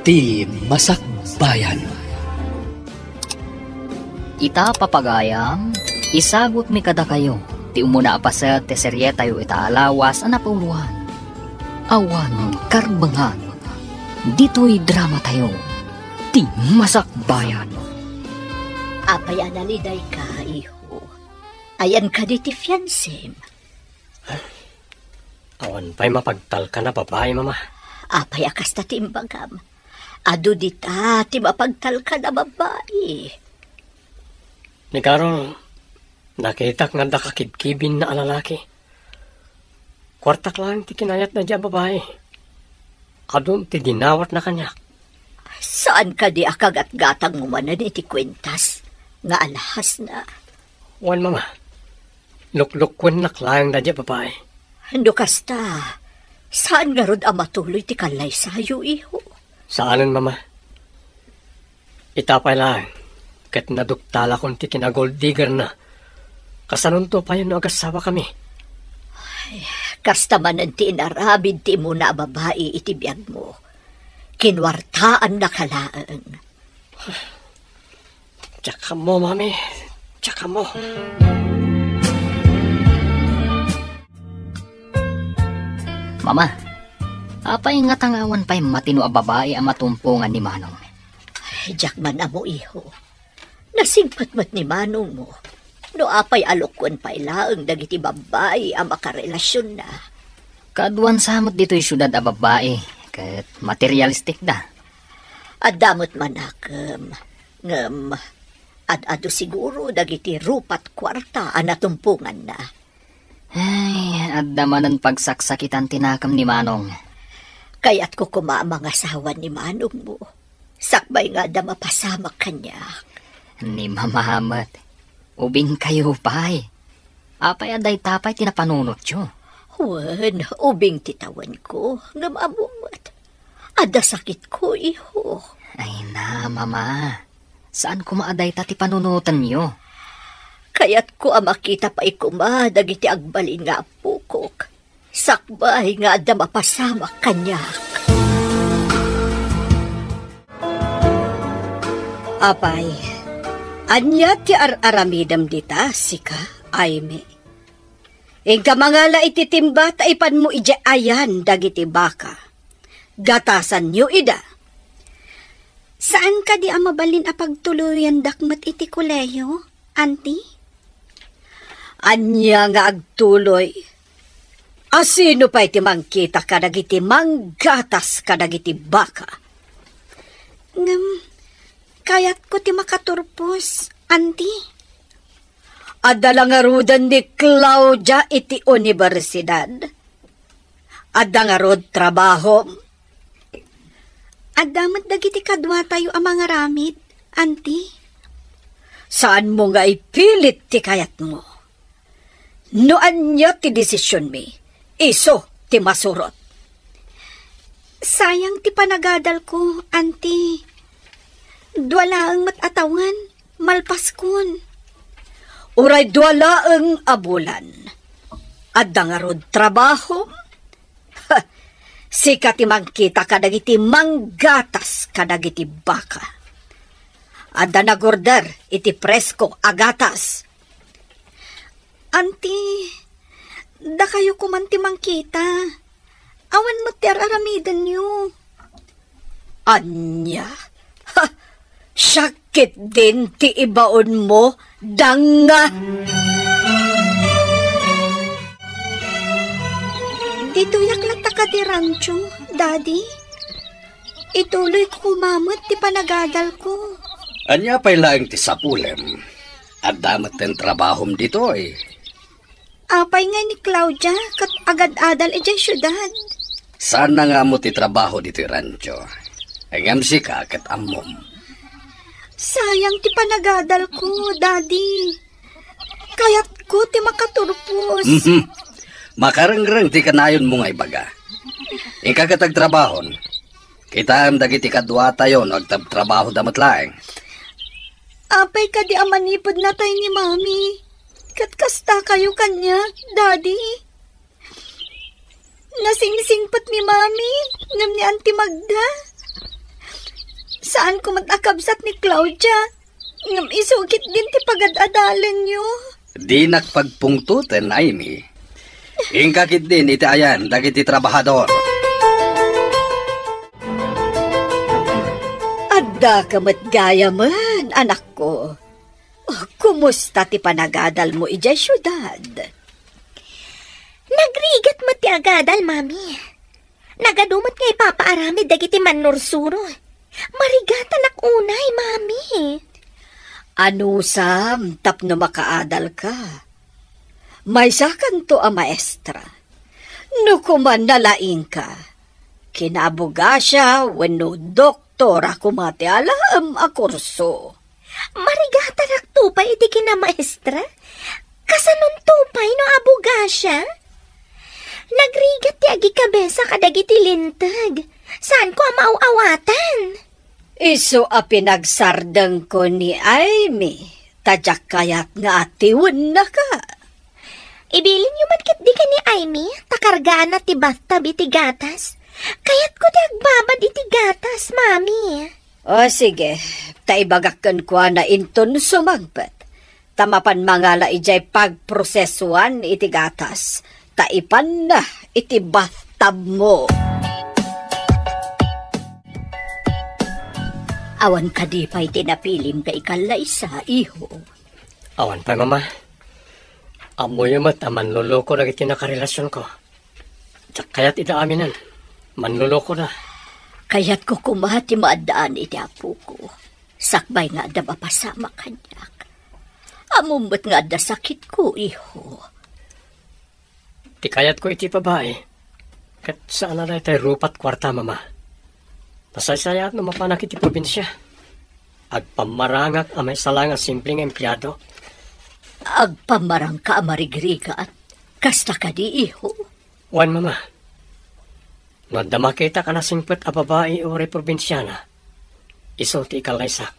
Ti Masakbayan. Ita papagayam, isagot mi kada kayo. Ti umuna apaset ti serye tayo itaalawas anapuluhan. Awan karbangan. Dito'y drama tayo. Ti Masakbayan. Apay analiday ka, iho. Ayan ka di ti fiancé. Awan pa'y mapagtal ka na babae, mama. Apay akas ta ti imbagam. Ado dita ti mapagtal ka na babae. Ni Karol, nakitak nga da kakibkibin na alalaki. Kwartak lang ti kinayat na dya babae. Adun ti dinawat na kanya. Saan ka di akagat-gatang mo man na ti kwentas? Nga alahas na. Wan, mama. Luklukwen na klang na dya babae. Hando kasta, saan nga rod matuloy ti kalay sayo, iho? Saanan, mama? Itapay lang. Kat naduktala kong ti kinagold digger na. Kasanon to pa yun agasawa kami. Ay, kasta man ang ti inarabid ti mo na babae itibiyag mo. Kinwartaan na kalaan. Tsaka mo, mami. Tsaka mo. Mama, apay nga tangawan pa'y matino a babae ang matumpungan ni Manong. Ay, jak man amo, iho. Nasingpat-mat ni Manong mo. No apay alokwan pa'y laang dagiti babae ang makarelasyon na. Kaduan samot dito'y syudad a babae, kat materialistic da. At damot manakam, ngam, at siguro dagiti rupat kwarta ang natumpungan na. Ay, at damanan pagsaksakitan tinakam ni Manong. Kaya't ko kumamang asawan ni Manong mo. Sakbay nga da mapasamak kanya. Ni Mamahamat, ubing kayo pa'y. Apay aday tapay tinapanunot yo. Wan, ubing titawan ko, ngam abumat. Ada sakit ko, iho. Ay na, Mama. Saan kumaaday ta ti panunutan niyo? Kaya't ko makita pa ikuma dagiti agbalin nga pukok. Sakbay nga da mapasamak kanya. Apay, anya ti aramidam dita, sika, ayme. Ika mangala ititimba taipan mo ije ayan dagiti baka. Gatasan nyo ida. Saan ka di amabalin a pagtuluyan dakmat iti kuleyo, auntie? Anya nga agtuloy. Asino pa iti mangkita ka dagiti manggatas ka dagiti baka? Kayat ko ti makaturpos, auntie. Adala nga rudan ni Claudia iti universidad. Adda nga rod trabaho. Adamat dagiti kadwa tayo ang mga ramid, auntie. Saan mo nga ipilit ti kayat mo? Noan niya ti desisyon mi, iso ti masurot. Sayang ti panagadal ko, auntie. Dwala ang matatawan, malpaskon. Uray dwala ang abulan. Adda nga rod trabaho. Sika ti mangkita kadagiti manggatas kadagiti baka. Adda na gorder iti presko agatas. Auntie, da kayo kumanti mangkita. Awan mo ti aramidan niyo. Anya? Ha! Sakit din ti ibaon mo, danga! Dito yaklata ka di rancho, daddy. Ituloy ko kumamot ti panagadal ko. Anya pa'y laing ti sapulem. At damat ten trabahom dito eh. Apay nga ni Claudia, kat agad-adal ijay syudad. Saan na nga mo ti trabaho dito rancho? Engam si ka kat amom. Sayang ti panagadal ko, daddy. Kaya't ko ti makaturpos. Makarangrang ti kanayon mo nga ibaga. Ikakatag trabahon. Kita am dagiti kadwa tayo nagtrabaho damat laeng. Apay ka di amanipod na tayo ni mami. Katkasta kayo kanya, daddy. Nasingsingpat ni mami, ngam ni Auntie Magda. Saan ko matakabsat ni Claudia? Ngam isugit din ti pagad-adalan nyo. Di nakpagpungtuten, Amy. Ingkakit din iti ayan, dagiti trabahador. Adda kamat gaya man, anak ko. Kumusta ti panagadal mo ijay syudad? Nagrigat mo ti agadal, mami. Nagadumot nga ipapaarami dagiti manursuro. Marigatan ak unay, mami. Ano sam, tapno makaadal ka? May sakan to a maestra. No kuman nalaing ka. Kinabuga siya, wenno doktora kumati alam a kurso. Marigatan ak tupay iti kina maestra? Kasanon tupay no abuga siya? Nagrigat ti agi kabesa kadagiti lintag. Saan ko amauawatan? Iso a pinagsardang ko ni Amy. Tadyak kayat nga atiwan na ka. Ibilin yung matkit di ka ni Amy, takargaan na ti bathtub iti gatas. Kayat ko ti agbabad iti gatas, mami. O sige, taibagakan ko na inton sumagpat. Tamapan mangala ijay pagprosesuan iti gatas. Taipan na iti bathtub mo. Awan ka di pa'y tinapilim ka ikalaysa, iho. Awan pa, mama. Amoy mat, manluloko na iti nakarelasyon ko. Kaya't ita aminan, manluloko na. Kaya't ko kumati maadaan iti apo ko. Sakbay nga da mapasama kanyak. Amumot nga da sakit ko, iho. Ti kayat ko iti babae. Kat saan na tayo rupat kwarta, mama. Nasaysayat na mapanak iti probinsya. Agpamarangak amay salang simpleng empleyado. Agpamarang ka amarigriga at kasta ka di, iho. Wan, mama. Nadama kita ka na singpet a babae o reprobinsyana. Iso ti ikalaysak.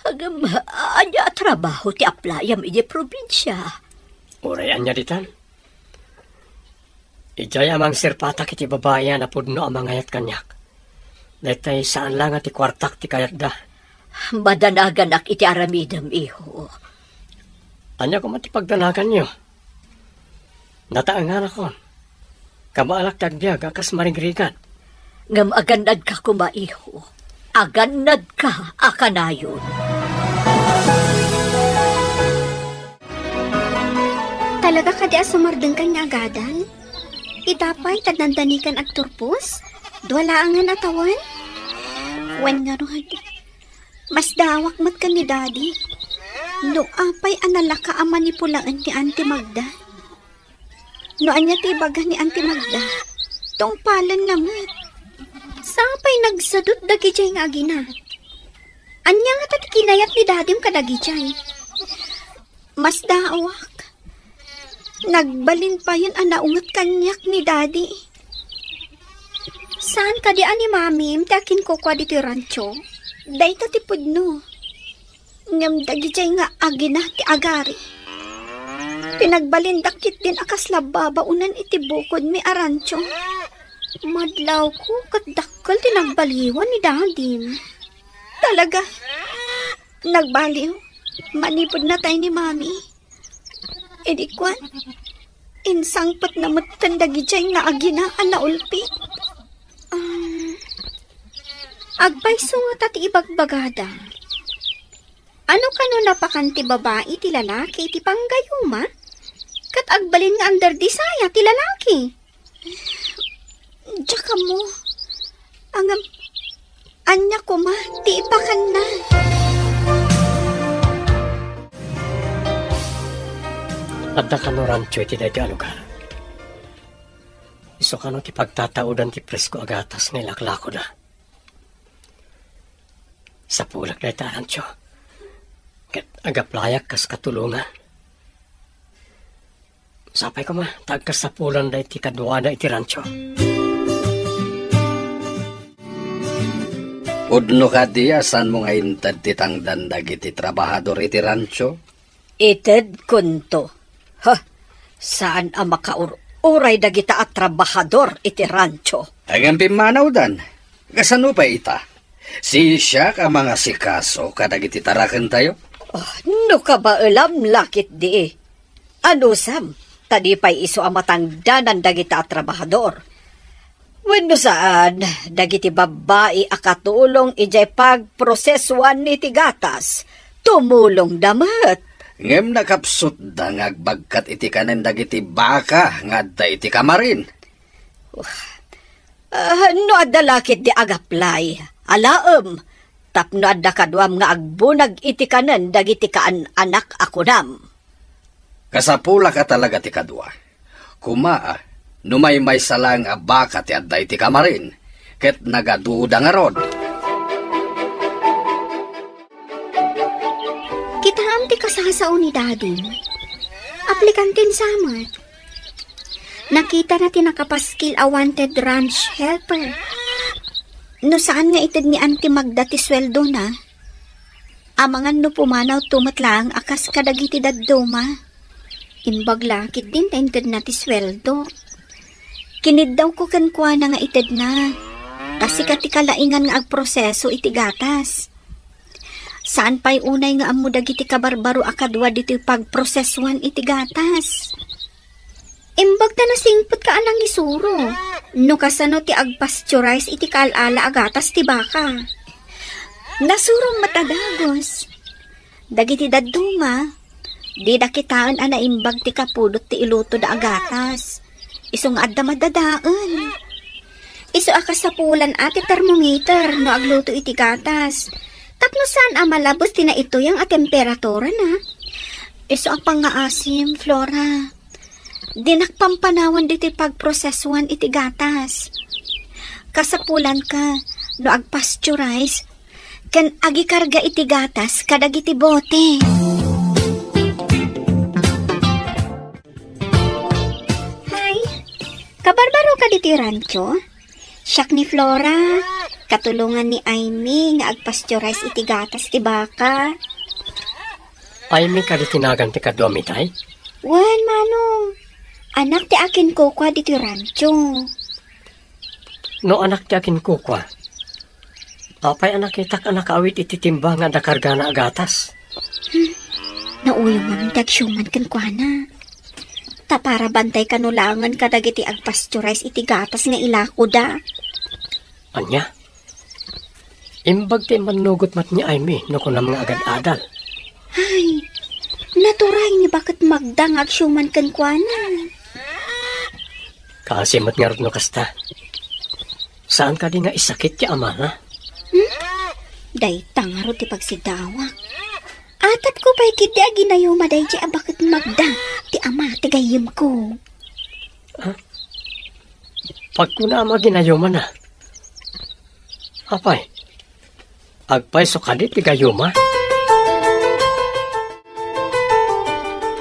Agam, anya trabaho ti aplayam iti probinsya. Urayan niya ditan. Ijay amang sirpatak iti babae na pudno amang ayat kanyak. Datay saan lang ati kwartak ti kayat da. Madanagan ak iti aramidam, iho. Anya ko matipagdanagan nyo. Nataangan ako. Kamaalak tagbiag akas marigrigan. Ngam aganad ka kuma, iho. Aganad ka akanayon. Talaga ka di asumardeng ka nga agadan? Itapay tadnandanikan ag turpos? Dwala ang nga natawan? Wen nga rohad. Mas dawak mat ka ni daddy. No apay analaka ang manipulaan ni Auntie Magda. No anya tibaga ni Auntie Magda. Tong palan naman. Sapay nagsadot dagijay nga agina. Anya nga tat kinayat ni daddy kadagijay. Mas dawak. Nagbalin pa yun anaungat kanyak ni daddy. Saan ka di ani mami? Takin ko kwa dito rancho. Day ta tipod no. Ngam dagijay nga agina ti agari. Pinagbalindakit din akas lababa unan iti bukod mi arancho. Madlaw ko katdakkel tinagbaliwan ni dadim. Talaga. Nagbaliw. Manipod na tayo ni mami. Edikwan. Insangpat na matandagijay nga agina na ulpit. Agpayso nga tati ibagbagada. Ano kano napakanti babae ti lalaki ti panggayuma? Kat agbalin nga under disaya ti lalaki. Tsaka mo. Angam, anya ko ma, ti ipakan na. Adda ka no rancho iti dahi alugar. Iso ka no ti pagtataudan ti presko agatas nga ilaklako na. Sa pulak na iti rancho. Kat agaplayak kas katulungan. Sapay ko ma, tagkas sa pulan na iti kadwada iti rancho. Udno ka diya, saan mo nga intad titang dandag iti trabahador iti rancho? Ited kunto. Ha, saan ang makauray dagita at trabahador iti rancho? Agang pimanaw dan. Kasano pa ita? Siya ka mga sikaso kadagiti taraken tayo. No ka ba alam lakit di? Ano sam? Tadi pa'y iso ang matangdanan dagita at trabahador. Wenno saan, dagiti babae akatulong ijay pagprosesuan ni tigatas. Tumulong damat. Ngem nakapsut da ngagbagkat iti kanen dagiti baka ngadda iti kamarin. No adda lakit di agaplay. Alaem, tapno adda kaduam nga agbunag iti kanen dagiti kaan anak akunam. Kasapula ka talaga ti kadwa. Kumaa, numaymay salang a baka ti adda iti kamarin. Ket nagaduda nga rod. Kitaam ti kasasao ni Daddy. Aplikantin samat. Nakita na ti nakapaskil a wanted ranch helper. No saan nga itid ni Auntie Magda ti sweldo na? Amangan no pumanaw tumatlang akas kadagiti dadduma. Imbag lakit din taintid na ti sweldo. Kinid daw ko kankwa na nga itid na. Kasi kati kalaingan nga agproseso iti gatas. Saan pa'y unay nga amo dagiti kabarbaro akadwa diti pagprosesuan iti gatas? Imbag ta nasingpot ka anang isuro. No kasano ti agpasteurize iti kaalala agatas ti baka. Nasurong matadagos. Dagiti dadduma, di dakitaan ana imbag ti kapudot ti iluto da agatas. Iso nga adda madadaan. Iso akas sa pulan ati thermometer no agluto iti gatas. Tapno saan amalabos ti na ito yung temperatura na. Iso ang pangaasim, Flora. Dinakpampanawan diti pagprosesuan iti gatas. Kasapulan ka, no agpasteurize, kan agikarga iti gatas kadag iti bote. Hay, kabarbaro ka diti rancho? Siyak ni Flora, katulungan ni Aimee nga agpasteurize iti gatas ti baka. Aimee ka di tinagan ti kadwa mitay? Wan, manong. Anak ti akin kukwa diti rancho. No anak ti akin kukwa. Apay anak itak anak awit iti timba nga dakarga na agatas. Nauyong man dagsyuman kan kwa na. Ta para bantay kanulangan kadag iti agpasteurize iti gatas nga ilako da. Anya? Imbag ti manugot mat ni Aimee no kunam nga agad-adal. Ay, naturay ni bakit magdang agsyuman kan kwa na. Kasimot nga rin no kasta. Saan ka di nga isakit ti ama na? Day tangaro ti pagsidawak. Atat ko pa'y kiti aginayo maday ti bakit magdang ti ama ti gayim ko. Pag ko na ama ginayuma na. Apay, agpay so kadit ti gayuma.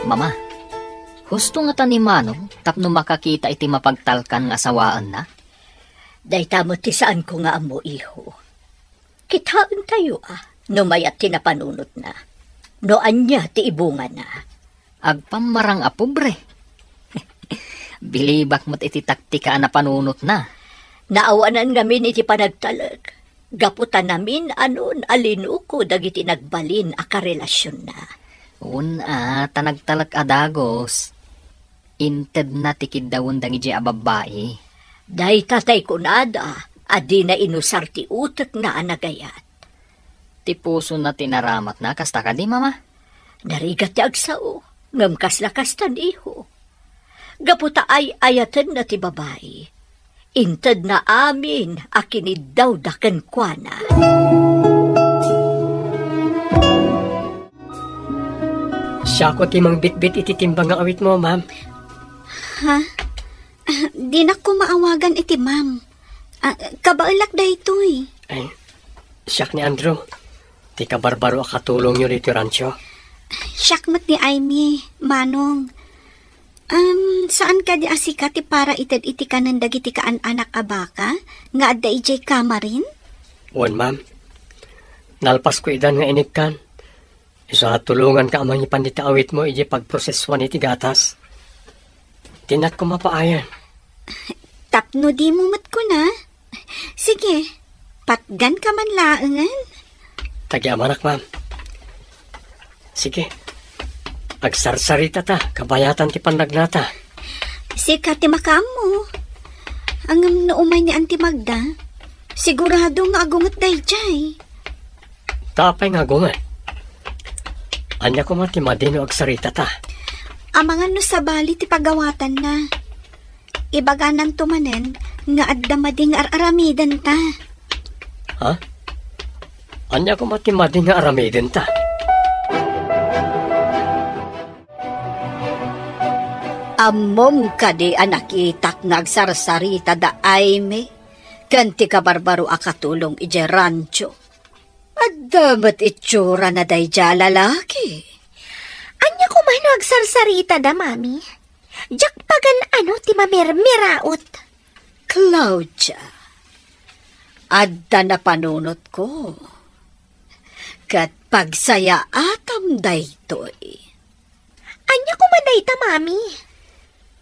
Mama, husto nga ni Manong tapno makakita iti mapagtalkan nga asawaan na? Dayta mo ti saan ko nga amo iho. Kitaan tayo no mayat ti napanunot na. No anya ti ibunga na. Agpamarang a pobre. Bilibak mo't iti taktika na panunot na. Naawanan ngamin iti panagtalag. Gaputan namin anon alinuko dagiti nagbalin a karelasyon na. Tanagtalag adagos. Inted na tikid dawon dangi di ababae. Day tatay kunada, adi na inusar ti utek na anagayat. Ti puso na tinaramat na, kasta ka di, mama? Narigat ti agsao, ngam kaslakas tan iho. Gaputa ay ayatan na ti babae. Inted na amin, akinid daw daken kwa na. Siya ko timang bit-bit ititimbang ang awit mo, ma'am. Ha? Di na ko maawagan iti ma'am. Kabailak da ito eh. Ay, siyak ni Andrew. Di ka barbaro akatulong nyo dito rancho. Siyak mat ni Aimee, Manong. Saan ka di asikati para itad iti kanan dagiti kaan anak abaka? Nga adda ijay kamarin? Wan, ma'am. Nalpas ko idan nga inikkan. Isa tulungan ka amang ipandita awit mo iji pagproseswan iti gatas. Tinak ko mapaayan. Tapno di mo mat ko na. Sige, Patgan ka man laangan. Tagi-amanak, ma'am. Sige. Agsarsarita ta, kabayatan ti pannagnata. Sika ti makamo. Ang naumay ni Auntie Magda, sigurado nga agungat dayjay. Tapay nga gungan. Anya ko mati madino agsarita ta. Amangan no sa bali ti pagawatan na. Ibaganan tumanen nga adda mading aramidan ta. Ha? Anya ko mati mading nga aramiden ta. Amom ka di anakitak nagsarsarita da Aime, kanti ka barbaro akatulong ije rancho. At damat itsura na dayja lalaki. Anya ko man agsarsarita da, mami. Jak pagan ano ti mamirmiraot. Claudia, adda na panunot ko. Kat pagsaya atam daytoy. Anya ko man dayta, mami.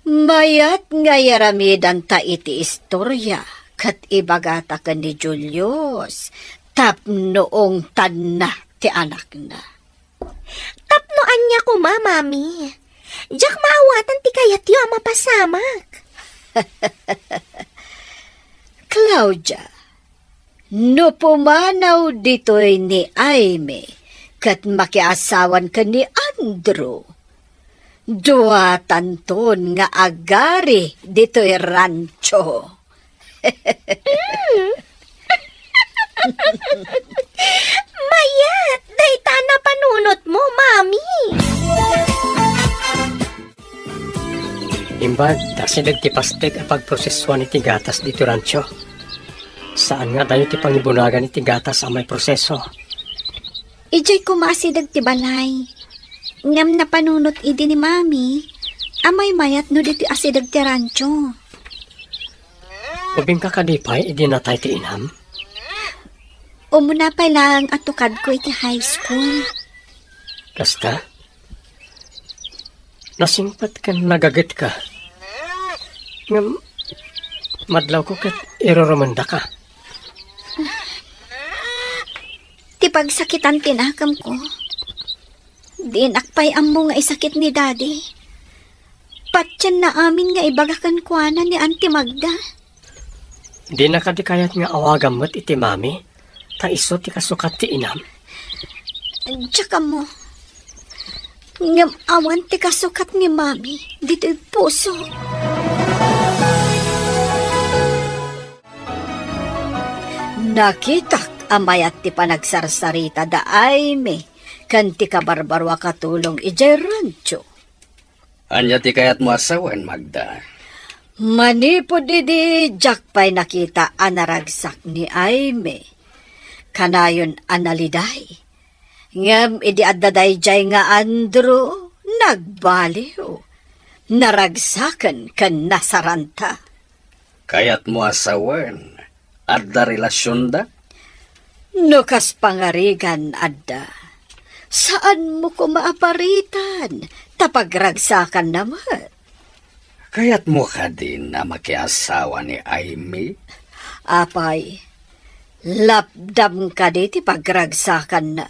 Mayat nga yaramidan ta iti istorya, kat ibagata ka ni Julius, tapnoong tanna ti anak na. Tapno anya ko, mami. Jak maawatan ti kayat yu ang mapasamak. Claudia, no pumanaw dito'y ni Aime, kat makiasawan ka ni Andrew. Duwatan ton nga agari dito'y rancho. Mayat, dayta na panunot mo, mami. Imbag, tasilag ti pastek a pagproseswa ni tigatas dito rancho. Saan nga tayo ti pangibunagan ni tigatas ang may proseso? Ijay kumasidag ti balay. Ngam na panunot idi ni mami, amay mayat no diti asidag ti rancho. Ubing kakadipay, idi na tayo ti inam? Umuna pa lang at tukad ko iti high school. Kasta? Nasingpat ka nagagat ka. Ngam, madlaw ko kat iroromanda ka. Ti pagsakitan tinakam ko. Di nakpay ammo nga isakit ni daddy. Patyan na amin nga ibagakan kuana ni Auntie Magda. Di na kadikayat nga awagam mo't iti mami, ta iso ti kasukat ti inam. Tsaka mo, ngam awan ti kasukat ni mami, dito'y puso. Nakitak amayat ti panagsarsarita da Aime, kanti ka barbaro katulong ije rancho. Anya ti kayat mo asawan, Magda. Manipod di jakpay nakita anaragsak ni Aime. Kanayon analiday. Ngam idi addaday jay nga Andrew, nagbaliw. Naragsakan kan nasaranta. Kayat mo asawan, adda relasyon da? Nukas pangarigan adda. Saan mo ko maaparitan? Tapagragsakan naman. Kayat mo ka din na makiasawa ni Aime? Apay, lapdam ka di pagragsakan na.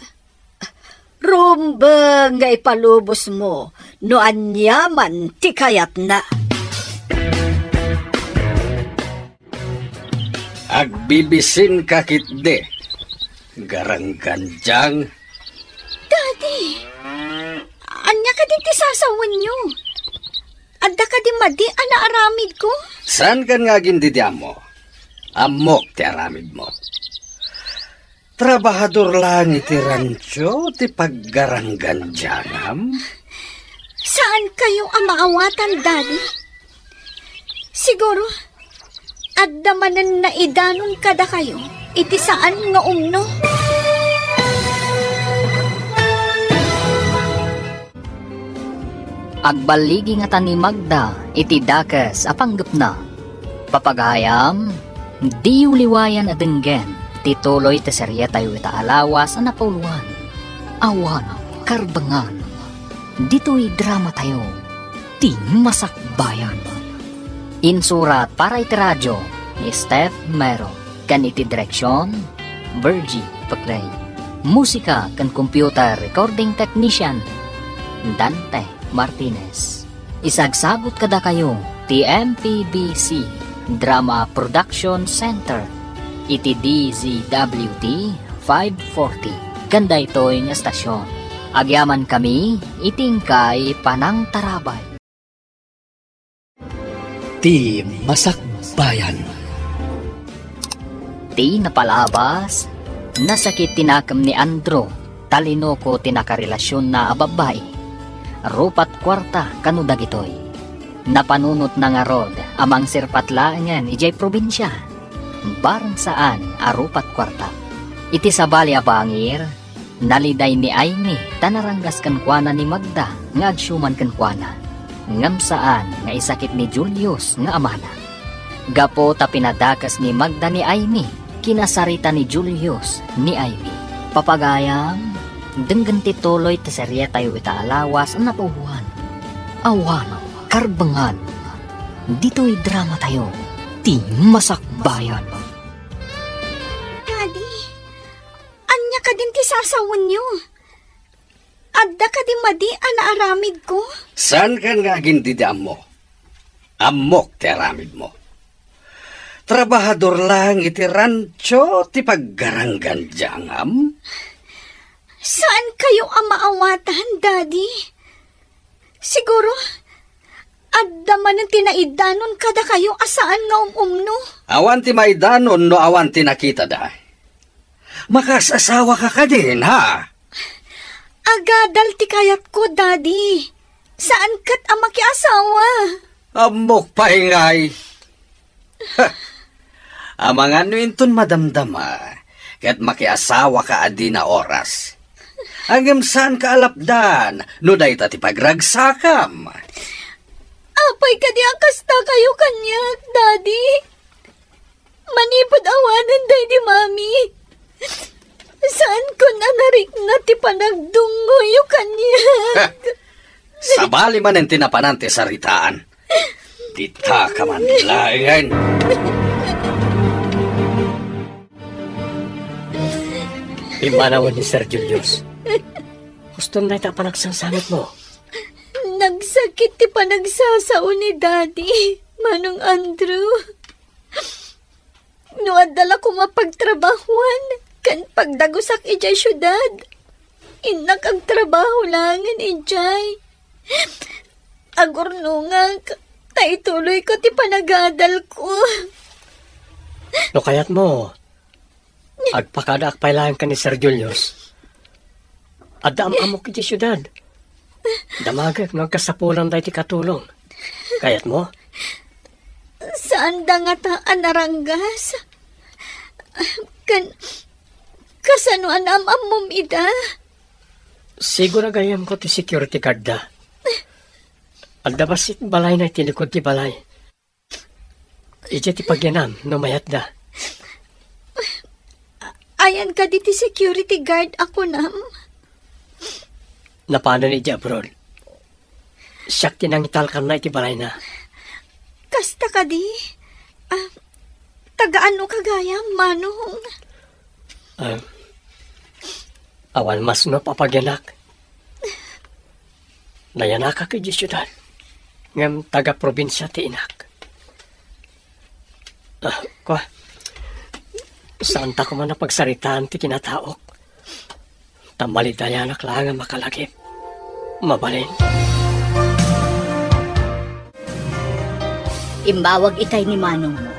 Rumba nga ipalubos mo, no anyaman ti kayat na. Agbibisin kakit de. Garangganjang. Daddy, anya ka din ti sasawan nyo? Adda ka di madi, ana aramid ko? Saan kan nga gindidya mo? Amok ti aramid mo. Trabahador lang iti rancho, ti paggarangganjanam. Saan kayo ang maawatan, Daddy? Siguro, adda manan na idanon kada kayo, iti saan nga umno? Agbaligi nga ni Magda, iti dakas apanggap na. Papagayam, di uliwayan adenggen, tituloy te serye tayo ita alawas na pauluan. Awan, karbangan, dito'y drama tayo, ti masakbayan. Insurat para iti radyo ni Steph Mero. Kan iti direksyon, Virgie Paclay. Musika kan computer recording technician, Dante Martinez. Isagsagot kada kayo, TMPBC Drama Production Center, iti DZWT 540. Ganda ito'y nga stasyon. Agyaman kami, itingkay panang tarabay. Ti Masakbayan. Ti napalabas, nasakit tinakam ni Andro, talino ko tinakarelasyon na babae. Rupat kwarta kanudag ito'y. Napanunot na nga rod, amang sirpatlaangan ijay probinsya. Barang saan arupat kwarta. Iti sabali abangir, naliday ni Aimee, tanaranggas kankwana ni Magda, nga agsyuman kankwana. Ngam saan nga isakit ni Julius nga amana. Gapo ta pinadakas ni Magda ni Aimee, kinasarita ni Julius ni Aimee. Papagayam, denggan tituloy ti serye tayo itaalawas ang napuhuan. Awano, karbangan, dito'y drama tayo, ti Masakbayan. Daddy, anya ka din ti sasawan niyo. Adda ka din madi anaaramid ko. Saan ka nga gindidam mo? Amok ti aramid mo. Trabahador lang iti rancho ti paggaranggan jangam. Saan kayo ang maawatan, Daddy? Siguro, adda man ang tinaidanon kada kayo asaan nga umumno. Awan ti maidanon no awan ti nakita da. Makasasawa ka din, ha? Agadal ti kayat ko, Daddy. Saan kat ang makiasawa? Amok paingay. Amang ano inton madamdama, kat makiasawa ka adi na oras. Hanggang saan ka alapdan, no dahi ti pagragsakam. Apay ka di akasta kayo kanyak, Daddy. Manipod awanan day di Mami. Saan ko nanarik na ti panagdungoy kanyak? Sabali man ang tinapanan ti saritaan. Dita ka man laingan. Imanawan ni Sir Julius. Gusto na ita panagsansamit mo. Nagsakit ti panagsasao ni Daddy, Manong Andrew. Nuadala ko mapagtrabahuan, kan pagdagusak ijay syudad. Inak ang trabaho langan ijay. Agurnungan, taituloy ko ti panagadal ko. No kayat mo, agpakadak pailangan ka ni Sir Julius. Adda amok iti syudad. Damagag nagkasapulan tayo ti katulong. Kayat mo? Saan da nga taan naranggas? Kasanuan amam ida? Siguro gayam ko ti security card da. Adda basit balay na itilikod ti balay. Ije ti pagyanam, numayat da. Ayan ka di ti security guard ako nam. Napano ni abroad. Siyak tinangital ka na iti balay na. Kasta ka di? Tagaano kagaya, Manong? Awan mas no papagyanak. Nayanak ka kay syudad. Ngam taga-probinsya ti inak. Saan ta ko man napagsaritaan ti kinataok. Tamalidayanak lang ang makalagip. Mabalin. Imbawag itay ni Manong mo.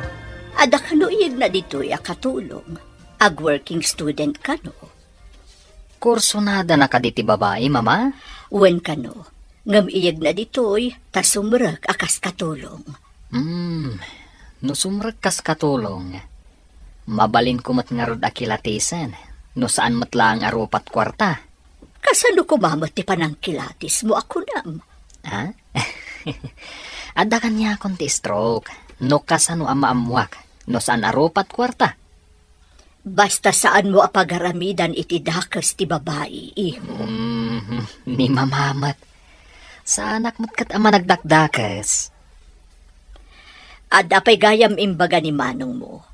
Ada kano iyag na dito'y akatulong. Ag-working student kano. Kursunada na kaditi babae, Mama? Wen kano. Ngam iyag na dito'y tasumrag akas katulong. No sumrag kas katulong. Mabalin ko mat nga rod akilatisan. No saan matlang arupat kwarta. Kasano kumamot ti panangkilatis mo ako nam? Ha? Ada kanya akong ti stroke. No kasano amaamuak. No saan arupat kwarta. Basta saan mo apagaramidan iti dakas ti babae, iho. Ni mamamat. Sa anak mo't kat ama nagdakdakas. Ada pa'y gayam imbaga ni Manong mo.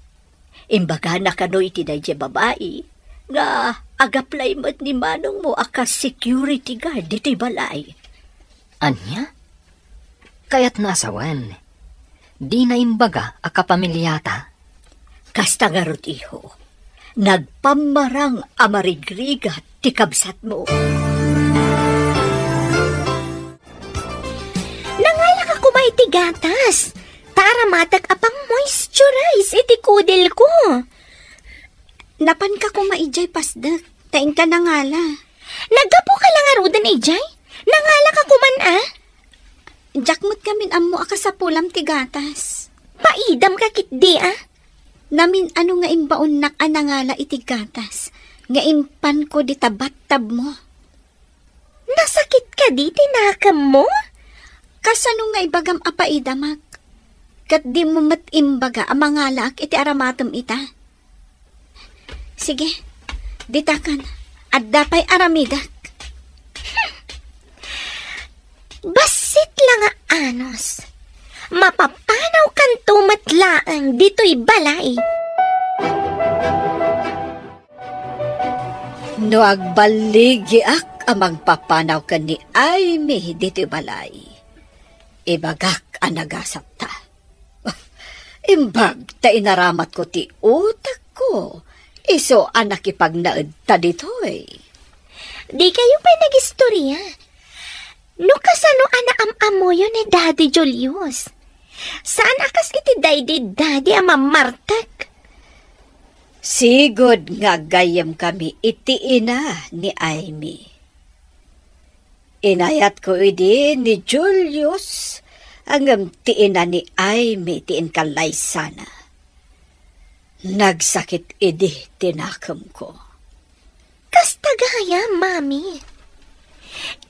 Imbaga na kano iti dayjay babae, nga agaplay mo't ni manong mo aka security guard dito'y balay. Anya? Kaya't nasawan. Di na imbaga aka pamilyata. Kasta nga rod, iho, nagpamarang amarigriga ti kabsat mo. Nangala ka kumay ti gatas. Para matag apang moisturize iti kudel ko. Napan ka kumaijay pasdak, taing ka nangala. Nagapo ka lang arudan, ijay? Nangala ka kuman, ah? Jakmut kamin amo aka sa pulam ti gatas. Paidam ka kitdi, ah? Namin ano nga imbaon nak anangala iti gatas. Nga impan ko di tabat-tab mo. Nasakit ka di, tinakam mo? Kasano nga ibagam apaidamak? Kat di mo mat imbaga amangala ak iti aramatom ita. Sige, ditakan. At dapay aramidak. Basit lang nga anos. Mapapanaw kan tumatlaang dito'y balay. No agbaligi ak amang papanaw ka ni Aimee dito'y balay. Ibagak anagasap ta. Imbag ta inaramat ko ti utak ko. Iso anak ipagnaed ta dito'y. Di kayo pa nag-istorya. No kasano anaam-amo yun ni Daddy Julius? Saan akas iti daddy ama Martek? Sigod nga gayam kami iti ina ni Aimee. Inayat ko idi ni Julius ang ti ina ni Aimee ti inkalay sana. Nagsakit idi tinakam ko. Kasta gaya, mami.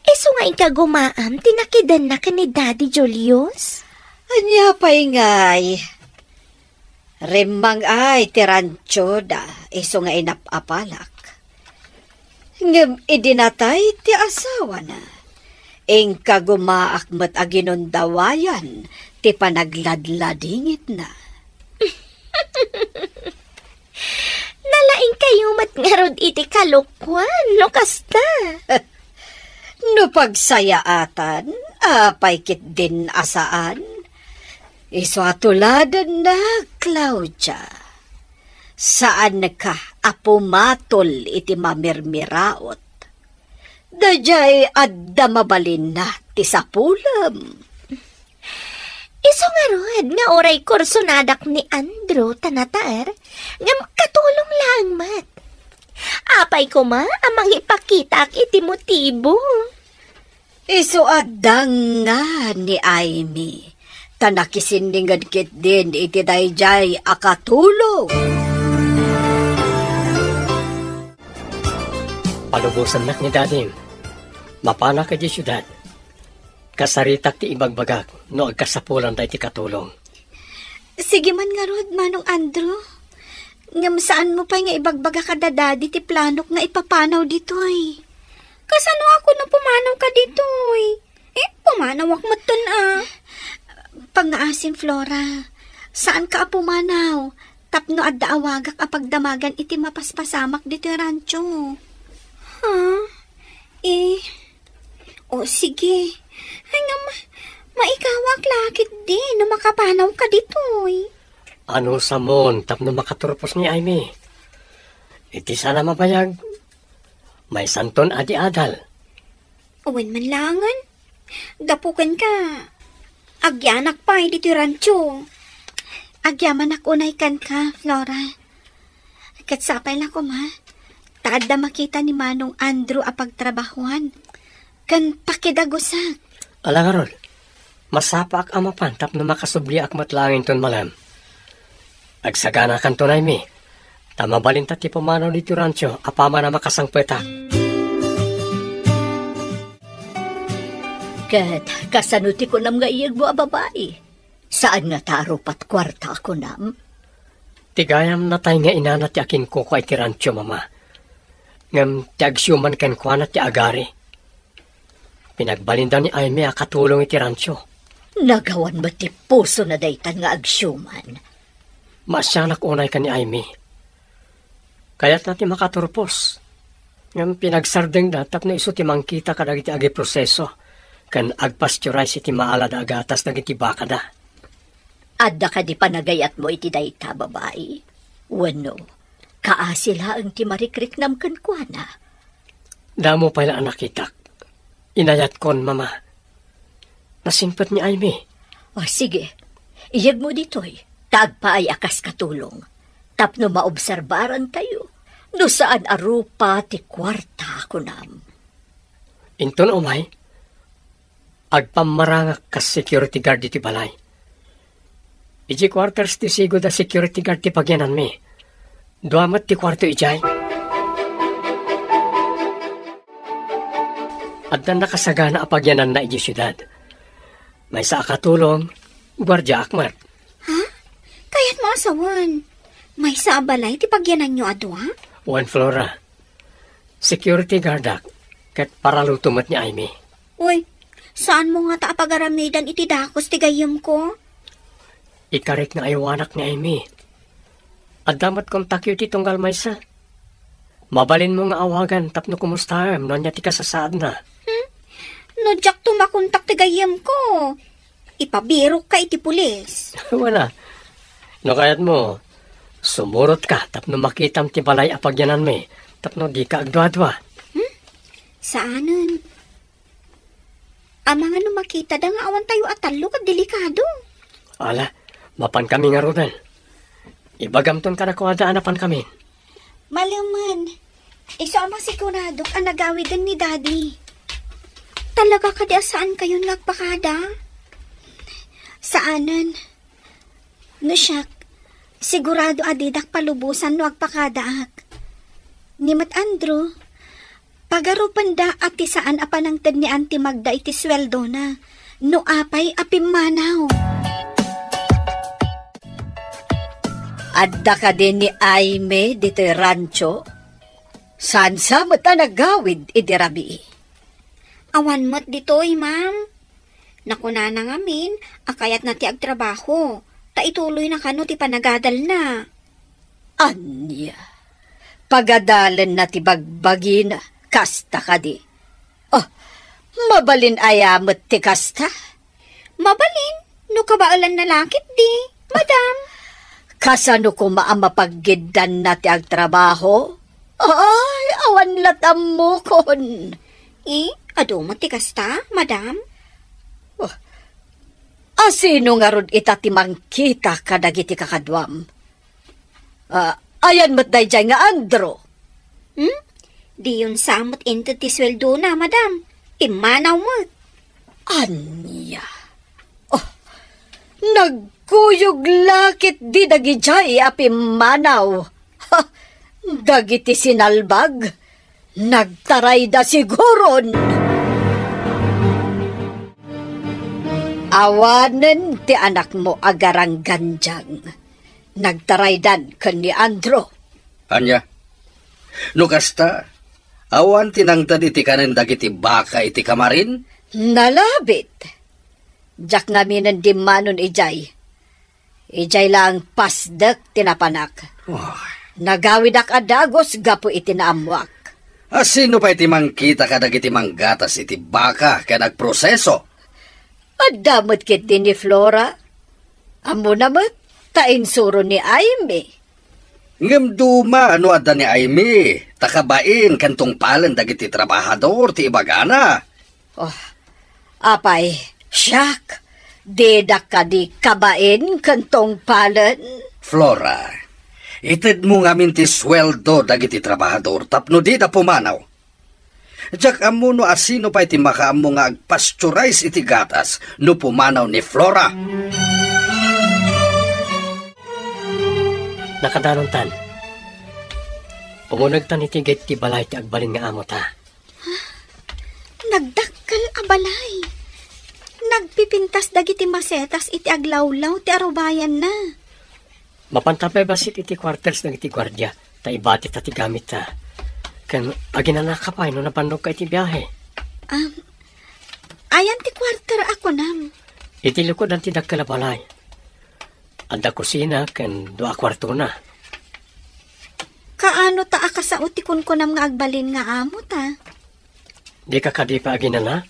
Iso nga ikagumaam, tinakidan na ka ni Daddy Julius? Anya pa'y ngay. Remang ay tirancho da, iso nga inapapalak. Ngem idinatay ti asawa na. Ing kagumaak mat aginondawayan, ti panagladladingit na. Nalaing kayo matngarod iti kalukwan, no kasta? No pagsayaatan, apay kit din asaan. Iso atuladan na, Claudia. Saan ka apumatol iti mamirmiraot? Dajay adda mabalin na ti sapulam. Iso nga rod nga oray kursunadak ni Andrew tanataer ngam katulong lang mat. Apay ko ma amang ipakita iti motibo. Iso adang nga ni Aimee. Tanakisindingad kit din iti dayjay akatulong. Palubusan nak ni Daddy. Mapana ka di syudad. Kasaritak ti ibagbagak no agkasapulan da iti katulong. Sige man nga rod, Manong Andrew. Ngam saan mo pa nga ibagbaga ka dadadi ti planok nga ipapanaw ditoy? Kasano ako na pumanaw ka ditoy? Pumanaw ak matan Pangaasim, Flora. Saan ka pumanaw? Tapno adda awagak apagdamagan iti mapaspasamak dito rancho. O sige. Ay nga maikawak lakit din na makapanaw ka ditoy. Ano sa mon tapno makaturpos ni Aimee? Iti sana mabayag. May santon adi adal. Uwan man langan. Dapukan ka. Agyanak pa dito rancho. Agyaman unay kan ka, Flora. Katsapay lang ko, ma. Taadda makita ni Manong Andrew apagtrabahuan. Kan pakidagusak. Alangarol, masapak amapan tapno makasubli ak matlangin ton malam. Agsagana kan ton Aimee. Tamabalin ti pumanaw dito rancho, apama na makasangpeta. Kat, kasanuti ko nam nga iyag mo babae. Saan nga tarupat kwarta ako nam? Tigayam na tayo nga inanat ti akin ko kay ti rancho, mama. Ngam ti agsyuman ken kuanat ti agari. Pinagbalindaw ni Aimee katulong iti rancho. Nagawan ba ti puso na daytan nga agsyuman? Masyanak unay ka ni Aimee. Kaya't natin makaturpos. Ngam pinagsardeng datap na iso ti mangkita kadag iti agi proseso. Kan agpasteurize iti maala da agatas nag iti baka da. Adda ka di panagayat mo iti dayta, babae. Wano, kaasila ang ti marikriknam kankwana. Damo pala ang nakitak. Inayat kon, mama. Nasimpat ni Aimee. O sige, iyag mo dito'y. Tagpa ay akas katulong. Tapno maobserbaran tayo. No saan arupa ti kwarta kunam. Inton umay, agpamarangak kas security guard iti balay. Iji quarters ti sigo da security guard ti pagyanan mi. Duamat ti kwarto ijay. At na nakasagana apagyanan na iji syudad. May sa akatulong, Gwardiya Akmat. Ha? Kaya't mo asawan. May sa abalay, ti pagyanan nyo adwa? Juan Flora. Security guard ak, kat paralutumat ni Aimee. Uy, saan mo nga taapag-aramidan iti dakos ti gayam ko? Ikarik na ayawanak ni Aimee. At damat kong takyo ti tunggal maysa. Mabalin mo nga awagan tapno kumusta no niya ti kasasaad na. No, Jack, tumakontak ti gayam ko. Ipabirok ka iti pulis. Wala. No kayat mo, sumurot ka tapno makitam ti balay apagyanan mi. Tapno di ka agdwa-dwa. Saanan? Amang ano makita da nga awan tayo atalo kat delikado. Ala, mapan kami nga rodan. Ibagamton ka na kuwadaan apan kami. Malaman. Iso amang siguradok ang nagawidan ni Daddy. Talaga kada saan kayo nagpakada? Saanan? No siyak, sigurado adidak palubusan no agpakadaak. Nimat Andrew, pagarupan da at saan apanangtad ni Auntie Magda iti sweldo na, no apay apimanaw. Adda ka din ni Aimee dito'y rancho. Saan sa mata nagawid iti rabi? Awan mo't dito'y, ma'am. Nakuna na ngamin, akayat na ti agtrabaho. Ta ituloy na kano ti panagadal na. Anya, pagadalan na ti bagbagina, kasta ka di. Oh, mabalin ayamot ti kasta? Mabalin, no kabaalan na lakit di, madam. Kasano ko maamapaggiddan na ti agtrabaho? Ay, awan latam mo kon. Ado mo ti kasta, madam? Asino nga rod itatimang kita kadagiti kakadwam? Ayan mo't dayjay nga Andro. Di yun samot into ti sweldo na, madam. Imanaw mo. Anya? Oh, nagkuyog lakit di dagijay apimanaw. Ha, dagiti sinalbag. Nagtaray da siguron. Awanen ti anak mo agarang ganjang. Nagtaraydan kan ni Andro. Anya, no kasta, awan tinangtad iti kanen dagiti baka iti kamarin? Nalabit. Jak ngamin di manon ijay. Ijay lang pasdak tinapanak. Nagawidak adagos gapo iti naamwak. Sino pa iti mangkita ka dagiti manggatas iti baka kaya nagproseso? Adamot kiti ni Flora. Amo namat, tainsuro ni Aimee. Ngam duma, ano adda ni Aimee? Takabain, kantong palan dagiti trabahador, ti ibagana. Oh, apay, siyak. Dedak ka di kabain, kantong palan. Flora, itid mo ngamin ti sweldo dagiti trabahador, tapno di da pumanaw. Diyak amo no asino pa iti makaamo nga agpasteurize iti gatas no pumanaw ni Flora. Nakadaruntan. Pumunagtan iti gate ti balay ti agbalin nga amo ta. Nagdakkel abalay. Nagpipintas dagiti masetas iti aglawlaw ti arubayan na. Mapantapay basit iti quarters ng iti gwardya. Ta ibati ta ti gamit ta. Kan aginana ka pa, no napandog ka iti biyahe. Ayan ti quarter ako nam. Iti lukod ang tidagkalabalay. Ada kusina ken 2 kwarto na. Kaano ta aka sa utikon ko nam nga agbalin nga amo ta? Di ka kadi pa aginala?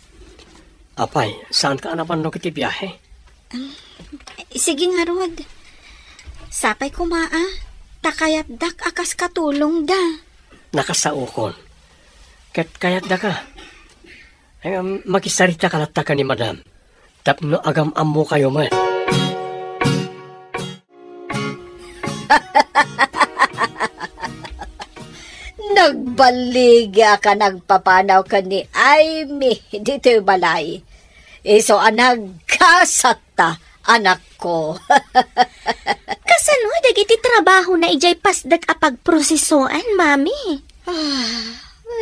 Apay, saan ka anapan no kiti biyahe? Sige nga Rod. Sapay ko maa. Takayat dak akas katulong da. Nakasaukon. Ket kayat da ka. Ay, makisarita ka latta ka ni madam. Tapno agam ammo kayo man. Nagbaliga ka, nagpapanaw ka ni Aimee dito'y balay. Iso nagkasata, anak ko. Kasano dagiti trabaho na ijay pasdag apag prosesoan, mami?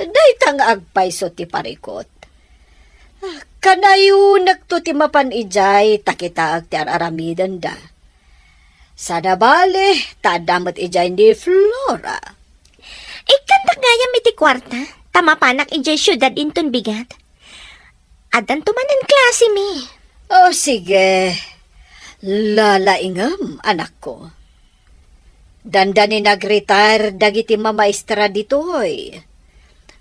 Daytang agpayso ti parikot. Kanayo nagtutimapan ijay takita ag ti aramidan da. Sana bale, tadamot ijay ni Flora. Ikantak ngayam iti kwarta, tamapanak ijay syudad inton bigat. Adan tumanan klase mi. O sige, lalaingam anak ko. Dandani nag-retire dagiti mamaestra ditoy.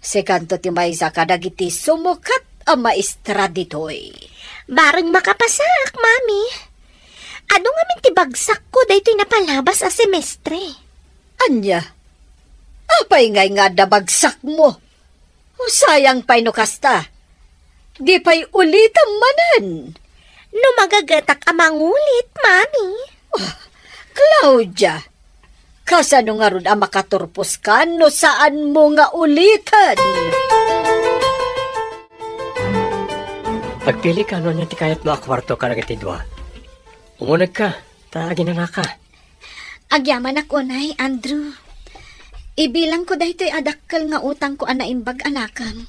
Sekanto ti maysa ka dagiti sumukat a maestra ditoy. Bareng makapasak, mami. Ano nga min ti bagsak ko daytoy napalabas a semestre? Anya? Apay ngay nga dabagsak mo. O sayang pa'y no kasta. Di pa'y ulitam manan. No magagatak amang ulit, mami. Oh, Claudia, kasano nga ron ang makaturpos ka no saan mo nga ulitan? Pagpili ka no niya ti kayat mo akwarto ka nagiti 2. Umunag ka, taagin na ka. Agyaman ako, Nay, Andrew. Ibilang ko dahito'y adakkel nga utang ko anaimbag anakam.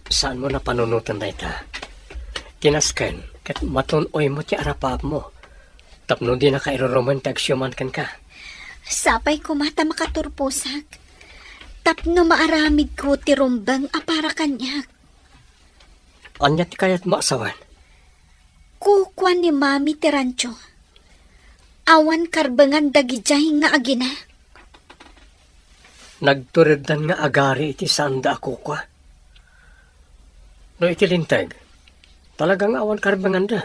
Saan mo na panunutan na ita? Tinasken, kat matunoy mo ti arapap mo. Tapno di na kairoromantig syuman kan ka. Sapay ko mata makaturposak. Tapno maaramid ko ti rumbang apara kanyak. Anya ti kayat mo asawan? Kukwan ni Mami ti rancho. Awan karbangan dagijay nga agina. Nagturedan nga agari iti sanda ako kwa. No iti lintag, talagang awan karbangan da.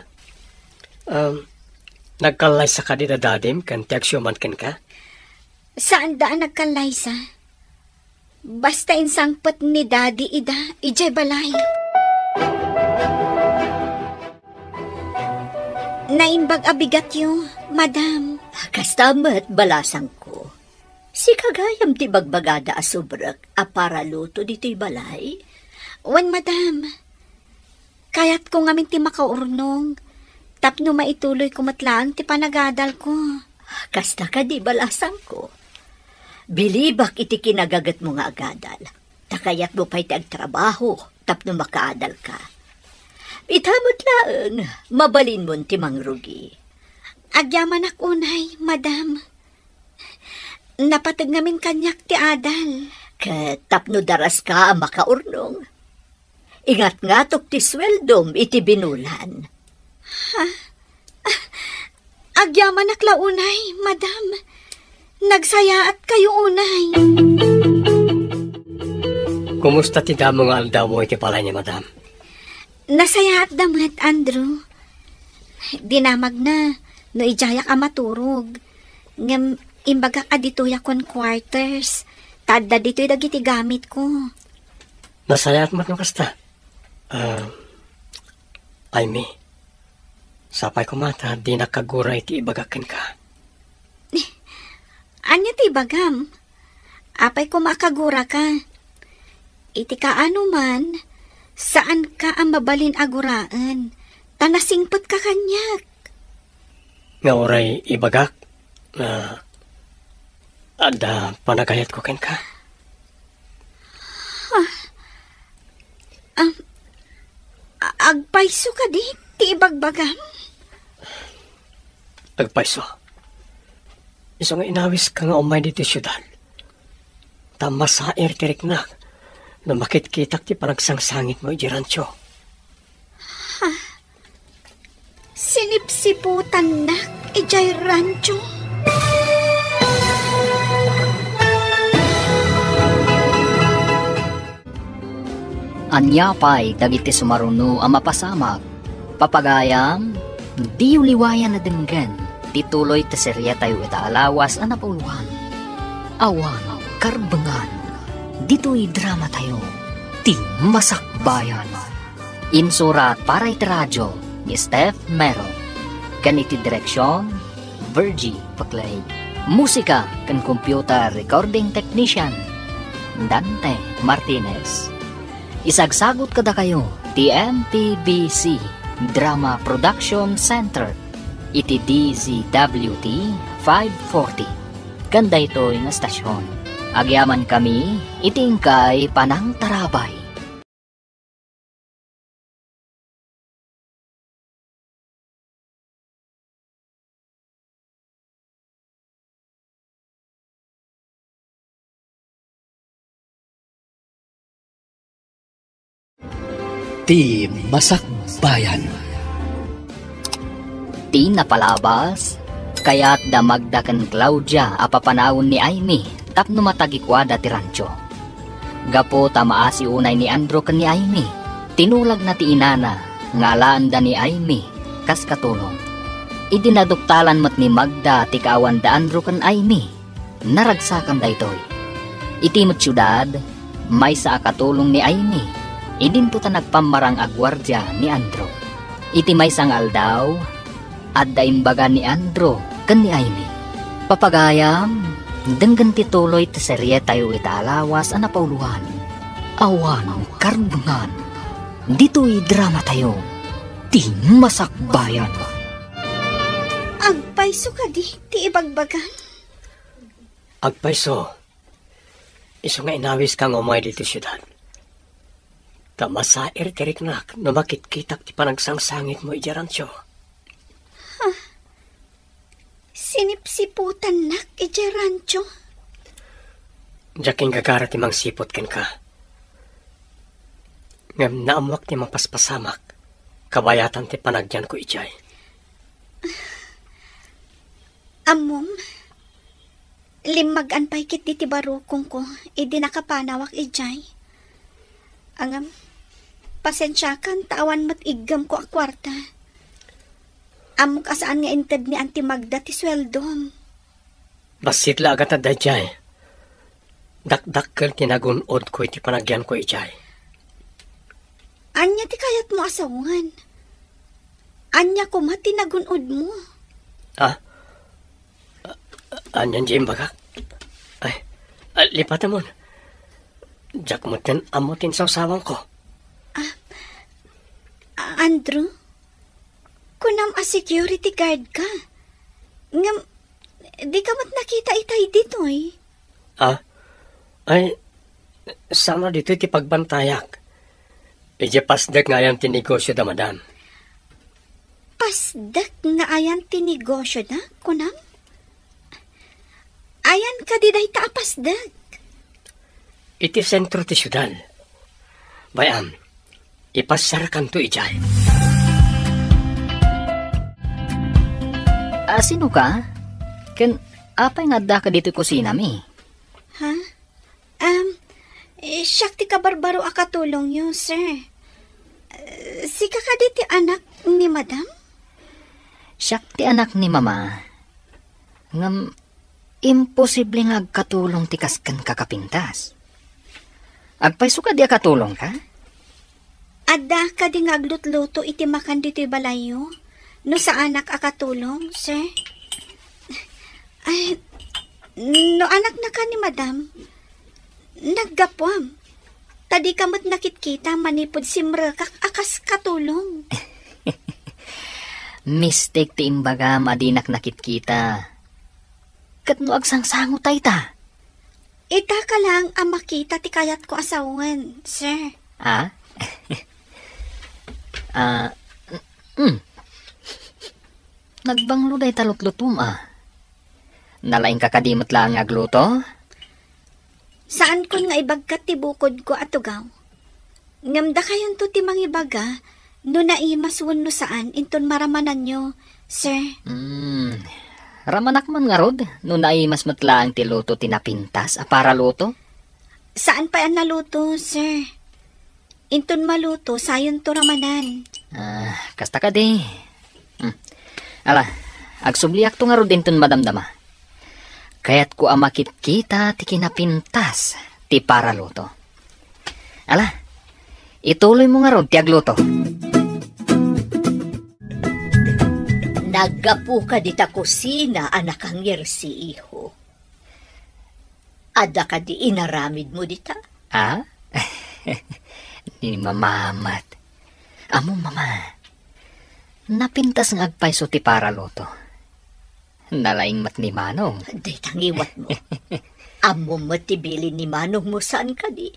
Nagkalay sa kadida dadim kan tiagsyoman kan ka? Saan daan nagkalaysa? Basta insangpet ni Daddy ida, ijay balay. Naimbag abigat yo, madam. Kastamat balasang ko. Si kagayam ti bagbagada asubrak apara luto dito'y balay. Wan, madam. Kayat ko ngamin ti makaurnong. Tapno maituloy kumatlaang ti panagadal ko. Kasta ka di balasang ko. Bilibak iti kinagagat mo nga agadal. Takayat mo pa'y tagtrabaho tapno makaadal ka. Itamot laang, mabalin mo ti mangrugi. Agyaman ako, Nay, madam. Napatag namin kanyak ti adal. Tapno daras ka makaurnong. Ingat nga tok ti sweldom iti binulan. Agyaman akla unay, madam. Nagsayaat kayo unay. Kumusta ti damo nga aldaw mo iti palay niya, madam? Nasayaat damat, Andrew. Dinamag na, no ijayak a maturog. Ngam imbaga ka dito'y akong quarters. Tada dito'y dagiti gamit ko. Nasayat mo no kasta? Aimee, sapay ko mata, di nakaguray ti ibagakin ka. Anya ti bagam? Apay ko makagura ka. Iti kaano man, saan ka ang mabalin aguraan? Tanasingpot ka kanyak. Nga oray ibagak, ada panagayat ko ken ka. Agpaiso ka di, ti ibagbagam. Agpaiso. Iso nga inawis ka nga umay dito syudad. Tama sa tirik na, na makit-kitak ti panagsangsangit mo ijirancho. Sinipsiputan nak. ijay rancho. Anya pa'y dagiti sumaruno ang mapasamak. Papagayam, di uliwayan na denggan. Tituloy ti serya tayo itaalawas ang napuluhan. Awan, karbangan. Dito'y drama tayo. Ti Masakbayan. Insurat para iti radyo ni Steph Mero. Ganiti direksyon, Virgie Paclay. Musika kan computer recording technician, Dante Martinez. Isagsagot kada kayo, TMPBC Drama Production Center, iti DZWT 540. Ganda ito'y nga stasyon. Agyaman kami, itingkay panang tarabay. Ti Masakbayan. Ti napalabas, kaya't damagda kan Claudia apapanawon ni Aimee tapno matagikwada ti rancho. Gapo tamaasi unay ni Andro kan ni Aimee, tinulag na ti inana, ngalaan da ni Aimee, kas katulong. Idinaduktalan mat ni Magda ti kaawan da Andro kan Aimee, naragsakan da itoy. Itimot syudad, may sa akatulong ni Aimee, idin po ta nagpamarang agwardya ni Andro. Iti may sangal daw, at daimbaga ni Andro kan ni Aimee. Papagayam, denggan tituloy ti serye tayo italawas ang napauluhan. Awan, karbangan. Dito'y drama tayo. Ti Masakbayan. Agpayso ka di, ti ibagbagan. Agpayso, iso nga inawis kang umay dito syudad. Tamasair tiriknak na makitkitak ti panagsangsangit mo ijarantyo. Sinipsiputan nak ijarantyo. Jaking gagara ti mang sipot ken ka. Ngam naamwak ti mapaspasamak, kabayatan ti panagyan ko ijay. Amom, limagan pa'y kit di ti barukong ko, idi nakapanawak ijay. Angam, pasensyakan, tawan mat igam ko a kwarta. Amok asaan nga inted ni Auntie Magda ti sweldom. Basit la agad na jay. Dakdakkel tinagunod ko iti panagyan ko ijay. Anya ti kayat mo asawan. Anya ko ma tinagunod mo. Anyan jim bagak. Ay, lipatan mo. Jak mo tin amutin sa usawang ko. Andrew, kunam a security guard ka. Ngam, di ka mat nakita itay dito eh. Ay, sana dito iti pagbantayak. Ije pasdak nga yan tinegosyo da madam. Pasdak nga ayan tinegosyo na, kunam? Ayan ka di dahi ta pasdak. Iti sentro ti syudad. Bayan, ipasarakan to ijay. Sino ka? Ken, apay nga da ka dito kusina mi? Ha? Siyak ti kabarbaro akatulong yun, sir. Si kakaditi anak ni madam? Siyak ti anak ni mama. Ngam, imposible nga agkatulong ti kaskan kakapintas. Agpayso ka di akatulong ka? Adda ka di nga aglutluto iti makan dito'y balayo? No sa anak akatulong, sir? Ay, no anak na ka ni madam, naggapwam. Tadi kamot nakitkita manipod si Mrekak akas katulong. Mistake ti imbaga madinak nakitkita. Kat no agsangsango tay ta. Ita ka lang ang makita ti kayat ko asawan, sir. Nagbanglo day talutlutum Nalaing kakadimot lang agluto? Saan ko nga ibagkat ti bukod ko atugaw? Ngamda kayon to ti mangibaga, no naimas no saan inton maramanan nyo, Sir, Ramanak man nga rod, no naay mas matlaang ti luto tinapintas, para luto? saan pa yan naluto, sir? Inton maluto, sayon to ramanan. Kasta ka di. Ala, agsubliak to nga rod inton madamdama. Kaya't ko amakit kita ti kinapintas, ti para luto. Ala, ituloy mo nga rod ti agluto. Naggapu ka dita kusina, anak ang si iho. Ada ka di inaramid mo dita? Ni mamamat. Amo mama, napintas nga agpayso ti para luto. Nalaing mat ni Manong. Di tangiwat mo. Amo mo tibili ni Manong mo saan ka di?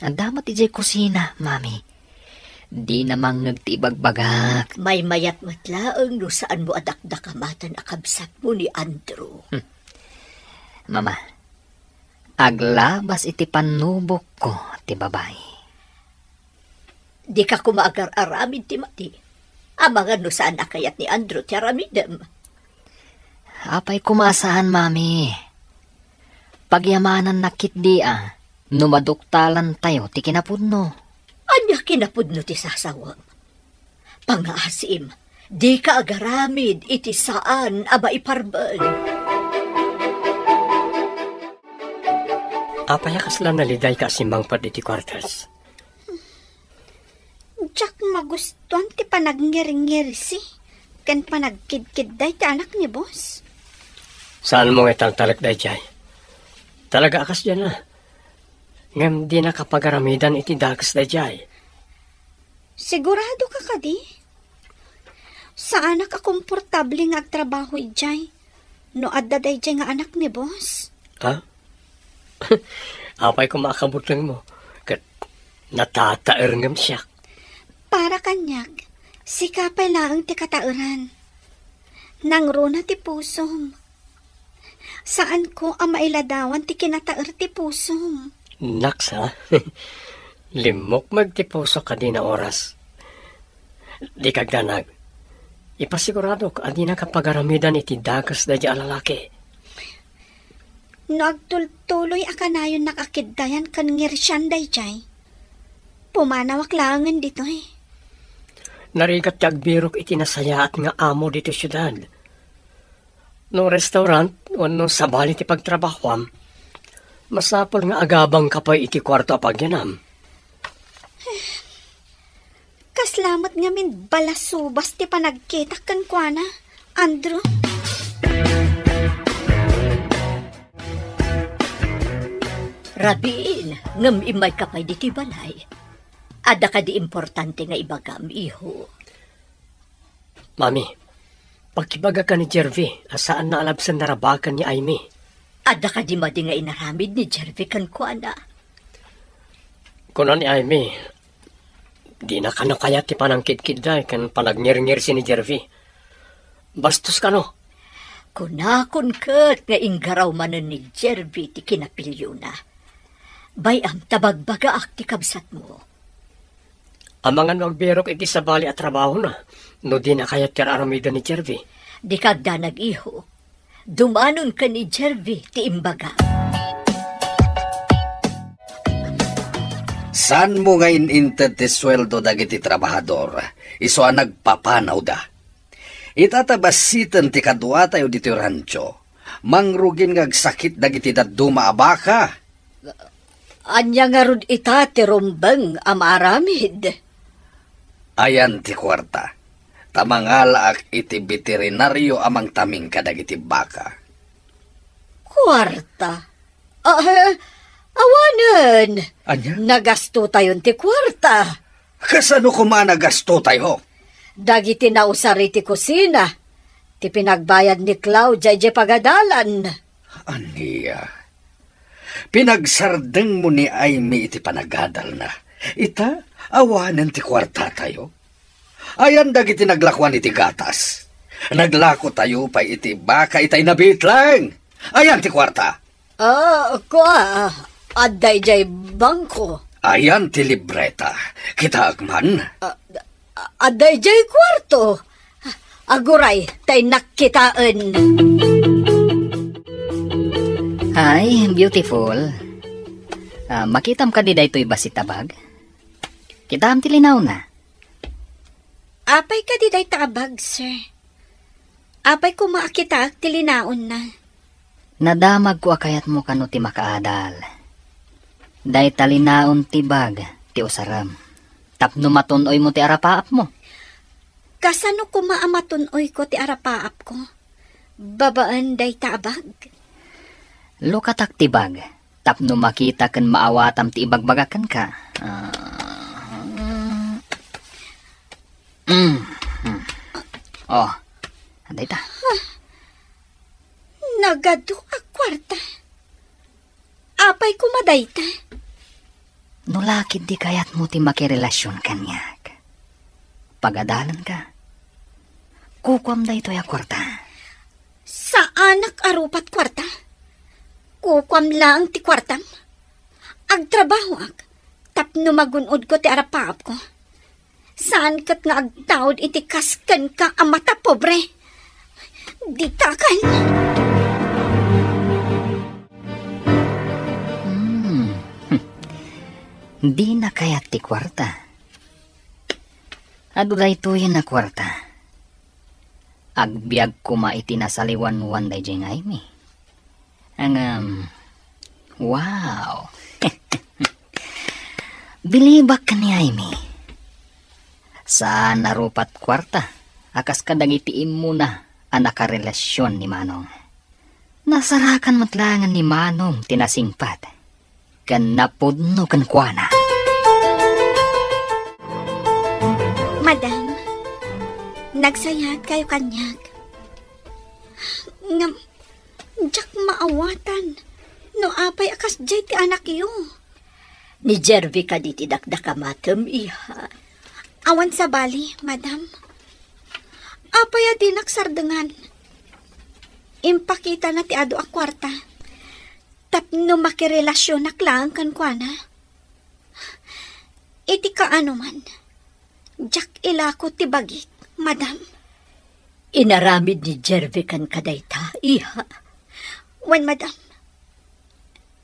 Ang damat ijay kusina, mami. Di namang nagtibagbagak. May mayat matlaang no saan mo adakdakamatan akabsat mo ni Andrew. Mama, aglabas iti panubok ko, ti babae. Di ka kumaagar-aramid ti mati. Amangan no saan akayat ni Andrew ti aramidem. Apay kumasahan, mami. Pagyamanan nakit di numaduktalan tayo ti kinapudno. Anya kinapudno ti sasawam. Pangaasim, di ka agaramid iti saan aba iparbal. Apaya kasla naliday ka simang pa iti kwartas. Jack magustuhan ti panagngir-ngir si. Kan panagkid-kid day ti anak ni boss. Saan mo italtalak day jay? Talaga akas dyan na. Ngam di nakapagaramidan iti dagas day jay. Sigurado ka di? Saan ka komportable nga agtrabaho ijay? No adda day jay nga anak ni boss? Apay ko makabutang mo. Kat natataer ngam siya. Para kanyak, sikapay lang ti katauran. Nangruna ti pusom. Saan ko ang mailadawan ti kinataer ti pusom? Naksa, limok magtipuso ka din na oras. Di kagdanag, ipasigurado ka di na kapagaramidan iti dagas na di alalaki. Nagtultuloy akanayon nakakiddayan kan ngirsyan day jay. Pumanawak langan dito Narigat yagbirok iti nasayaat nga amo dito syudad. No restaurant, o no sabali ti pagtrabahwam, masapol nga agabang kapay iti kwarto apagyanam. Kaslamat nga min balasubas ti panagkitak kan kuana, Andrew. Rabiin, ngam imay kapay di ti balay. Ada ka di importante nga ibagam, iho. Mami, pagkibaga ka ni Jervy, asaan na alabsan narabakan ni Aimee? Ada ka di madi nga inaramid ni Jervy kan kuana. Kuno ni Aimee, di na kano kaya ti panangkid-kid day kan panagnir-ngir si ni Jervy. Bastos ka no? Kunakon kat nga inggaraw manan ni Jervy ti kinapilyo na. Bayam tabagbaga ak ti kabsat mo. Ang mga nagberok iti sabali at trabaho na, no di na kaya tiraramida ni Jervy. Di kagdanag iho, dumanon ka ni Jervy ti imbaga. San mo ngayon inted ti sweldo dagiti trabahador, iso ang nagpapanaw da. Itatabasitan ti kadwa tayo dito rancho, mangrugin ngagsakit dagiti daduma abaka. Anya nga rod ita ti rumbang amaramid. Ayan ti kwarta, tamangalaak iti veterinaryo amang taming kadagiti baka. Kwarta? Awanan! Anya? Nagasto tayon ti kwarta. Kasano kumanagasto tayo? Dagiti nausari ti kusina. Ti pinagbayad ni Claudia di pagadalan. Aniya, pinagsardeng mo ni Aimee iti panagadal na. Ita, awanan ti kwarta tayo. Ayan dagiti naglakwan iti gatas. Naglako tayo pa iti baka itay nabitlang. Ayan ti kwarta. Aday jay bangko. Ayan ti libreta. Kita agman. Aday jay kwarto. Aguray, tay nakitaan. Hi, beautiful. Makitam ka di daytoy basitabag? Kitam tilinaw na. Apay ka di day tabag, sir. Apay ko maakita tilinaon na. Nadamag ko akayat mo kano ti makaadal. Day talinaon ti bag, ti usaram. Tapno matunoy mo ti arapaap mo. Kasano ko maamatunoy ko ti arapaap ko? Babaan day tabag. Lukatak ti bag. Tapno makita kan maawatam ti ibagbagakan ka. Oh, anday ta. Nagado ak kwarta. Apay kumaday ta. Nulakid di kayat mo ti makirelasyon kanyak. Pagadalan ka. Kukwam da ito ya kwarta. Sa anak arupat kwarta? Kukwam lang ti kwartam. Agtrabaho ak. Tapno magunod ko ti arapaap ko. Saan kat nga agtawad iti kaskan ka amata pobre? Di takan. Di na kayat ti kwarta. Aduray to yan na kwarta. Agbiag kuma iti nasaliwan-wan day jeng aymi. Wow. Bilibak ka ni aymi. Saan narupat kwarta? Akas kadang itiin mo na ang nakarelasyon ni Manong. Nasarakan matlangan ni Manong tinasingpat. Kan napudno kan kuana. Madam, nagsayat kayo kanyak. Ngam, jak maawatan. No apay akas jay ti anak iyo. Ni Jervy ka di tidakdakamatem, iha. Awan sa bali, madam. Apay adi nagsardengan. Impakita na ti ado a kwarta. Tapno makirelasyon naklang kan kuana. Iti kaano man. Jak ilako ti bagik, madam. Inaramid ni Jervy kan kadayta, iha. Wen, madam.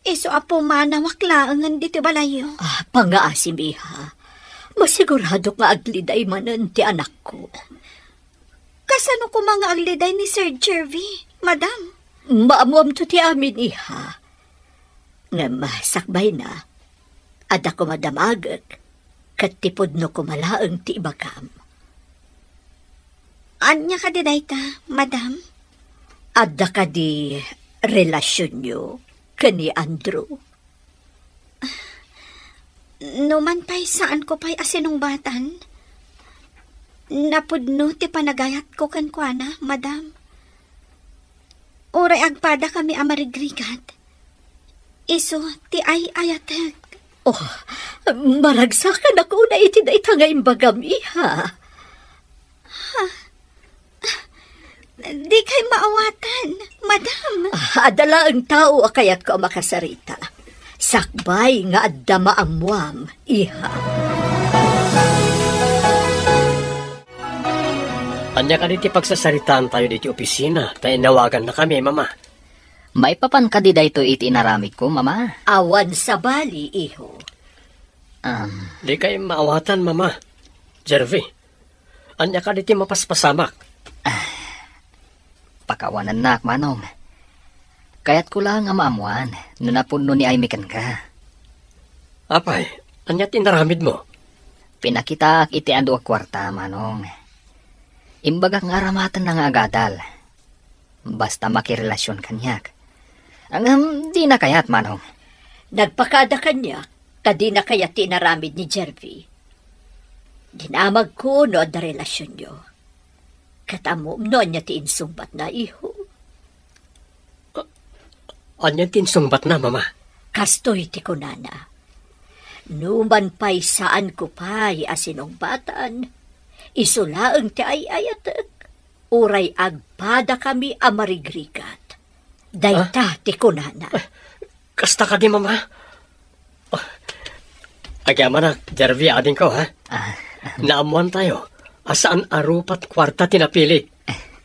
Iso apo manawaklangan dito balayo. Pangaasim, iha. Masigurado nga agliday manan ti anak ko. Kasano ko mga agliday ni Sir Jervy, madam? Maamuam to ti amin, iha. Nga masakbay na, ada ko madamagag, katipod no kumalaang ti ibagam. Anya ka diday ta, madam? Ada ka di relasyon nyo kani Andrew. Numan pa'y saan ko pa'y asinong batan? Napudno ti panagayat ko kan kuana, madam. Uray agpada kami amarigrigat. Iso ti ay ayatag. Oh, maragsakan ako na iti da itangay bagam, iha. Di kay maawatan, madam. Adala ang tao akayat ko makasarita. Sakbay nga adda maamuam, iha. Anya ka diti pagsasaritaan tayo diti opisina. Tayo nawagan na kami, mama. May papan ka di dayto iti inaramid ko, mama. Awan sa bali, iho. Di kayo maawatan, mama. Jervy, anya ka diti mapaspasamak. Pakawanan na, Manong. Kaya't ko lang ang maamuan, no napuno ni Aymikan ka. Apay, anya tinaramid mo? Pinakita iti ando a kwarta, Manong. Imbagak nga aramatan na nga agadal. Basta makirelasyon kanyak. Di na kayat, Manong. Nagpakada kanya, kadi na kaya tinaramid ni Jervy. Dinamag ko no da relasyon nyo. Katamo no niya tiinsungbat na, iho. Anya tinsungbat na, mama? Kastoy ti kunana. Numan pa'y saan ko pa'y asinong batan. Isulaang ti ay ayatek. Uray agpada kami amarigrigat. Dayta ti kunana. Kasta ka di, mama? Agyaman na, Jervy, ading ko, ha? Naamuan tayo. Asaan arupat kwarta tinapili?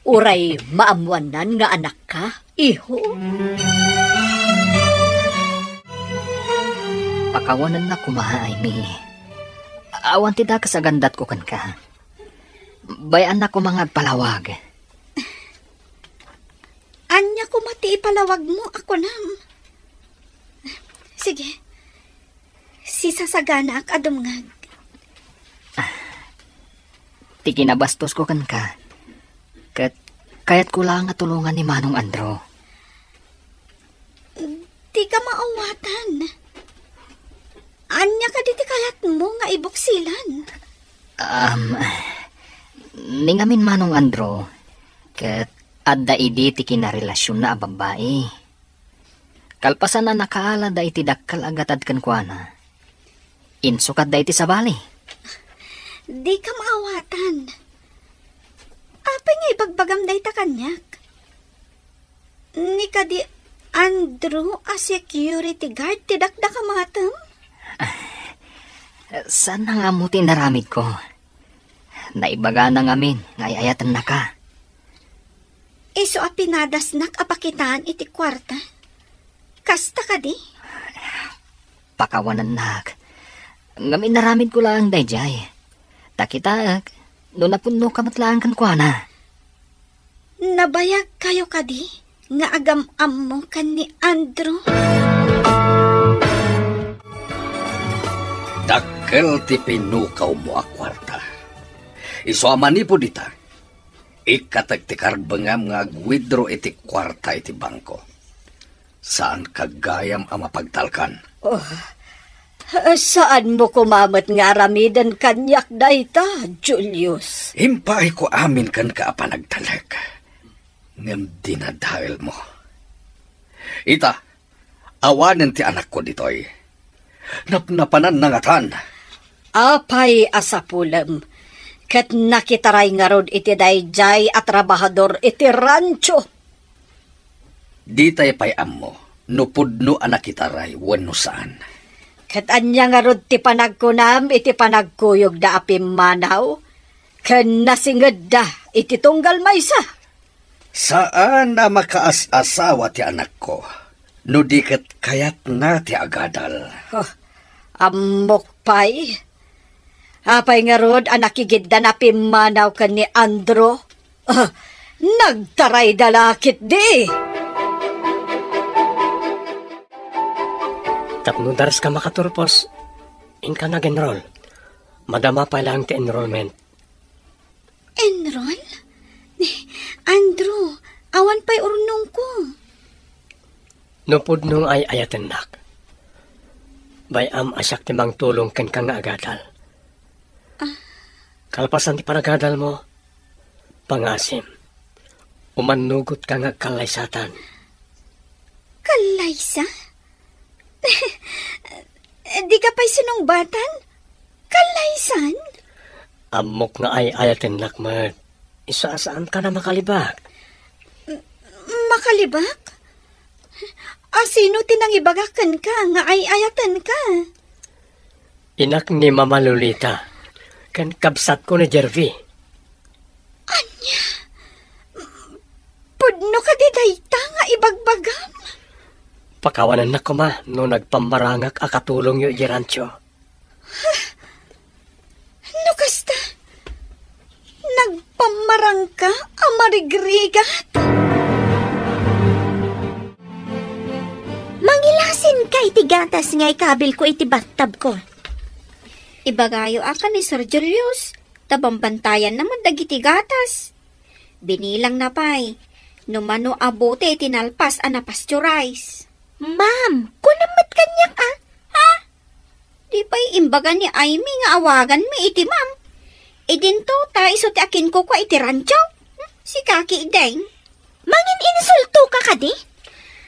Uray maamuanan nga anak ka, iho. Pakawanan na kumaha, Amy. Awan tida kasagandat ko kan ka. Bayan na ko mga palawag. Anya ko mati ipalawag mo, ako nam. Sige. Sisasagana ak adumngag. Ti kinabastos ko kan ka. Kaya't ko lang nga tulungan ni Manong Andro. Di ka maawatan. Anya ka diti kayat mo nga ibuksilan. Ningamin Manong Andro. Kat adda idi ti kinarelasyon na babae. Kalpasan na nakaala da iti dakkal agatad kan kuana. Insukat da iti sabali. Di ka maawatan. Apay nga ibagbagam da ita kanyak. Ni ka di Andrew a security guard ti dakda ka matam? Saan na nga mo tinaramid ko? Naibaga na ngamin, ngayayatan na ka. Iso a pinadasnak apakitaan iti kwarta. Kasta ka di? Pakawanan nak. Ngamin naramid ko lang dayjay. Takita, no napuno kamatlaan kan kuana. Nabayag kayo ka di? Nga agam-am mo kan ni Andrew? Dakkel ti pinukaw mo a kwarta. Isuaman ni po dita. Ikatag ti karbangam nga agwidro iti kwarta iti bangko. Saan kagayam ang mapagtalkan? Saan mo kumamat nga ramidan kanyak dayta, Julius? Himpay ko amin kan kaapanagtalag. Ngam dinadahil mo. Ita, awanin ti anak ko ditoy. Napnapanan na ngatan. Apay asapulam. Kat nakitaray nga rod iti dayjay at trabahador iti rancho. Di tayo pay ammo, nupudno anak kitaray, wano saan. Kat anya nga rod ti panagkunam, iti panagkuyog da apim manaw, kan nasingad da, iti tunggal maysa. Saan na makaas-asawa ti anak ko, no diket kayat na ti agadal. Amok pay. Apay nga rod, anakigid da napim manaw kan ni Andro. Nagtaray dalakit di. Tapno daras ka makaturpos, in ka nag-enroll. Madama pa lang ti enrollment. Enroll? Andrew, awan pa'y urnong ko. Nupod nung ay ayaten nak. Bayam asyak timang tulong ken ka nga agadal. Kalpasan ti paragadal mo, pangasim. Umanugot ka nga kalaysatan. Kalaysa? Di ka pa'y sinungbatan? Kalaysan? Amok nga ay ayaten nakmat. Isasaan ka na makalibak? Makalibak? Sino tinangibagakan ka nga ay ayatan ka? Inak ni Mama Lolita. Kan kabsat ko ni Jervy. Anya? Pudno ka di dayta nga ibagbagam? Pakawanan na ko ma, no nagpamarangak akatulong yu irancho. No kasta? Nagpamarang ka, amarigrigat? Mangilasin ka iti gatas nga ikabil ko iti battab ko. Ibagayo aka ni Sir Julius, tabambantayan naman dagiti gatas. Binilang na pa'y, numano abote tinalpas pasteurize. Ma'am, kunamat kanyak ha? Di pa'y imbaga ni Amy nga awagan mi iti ma'am. Idinto ta iso ti akin ko kwa iti rancho. Si Kaki Ideng. Mangin insulto ka kadi?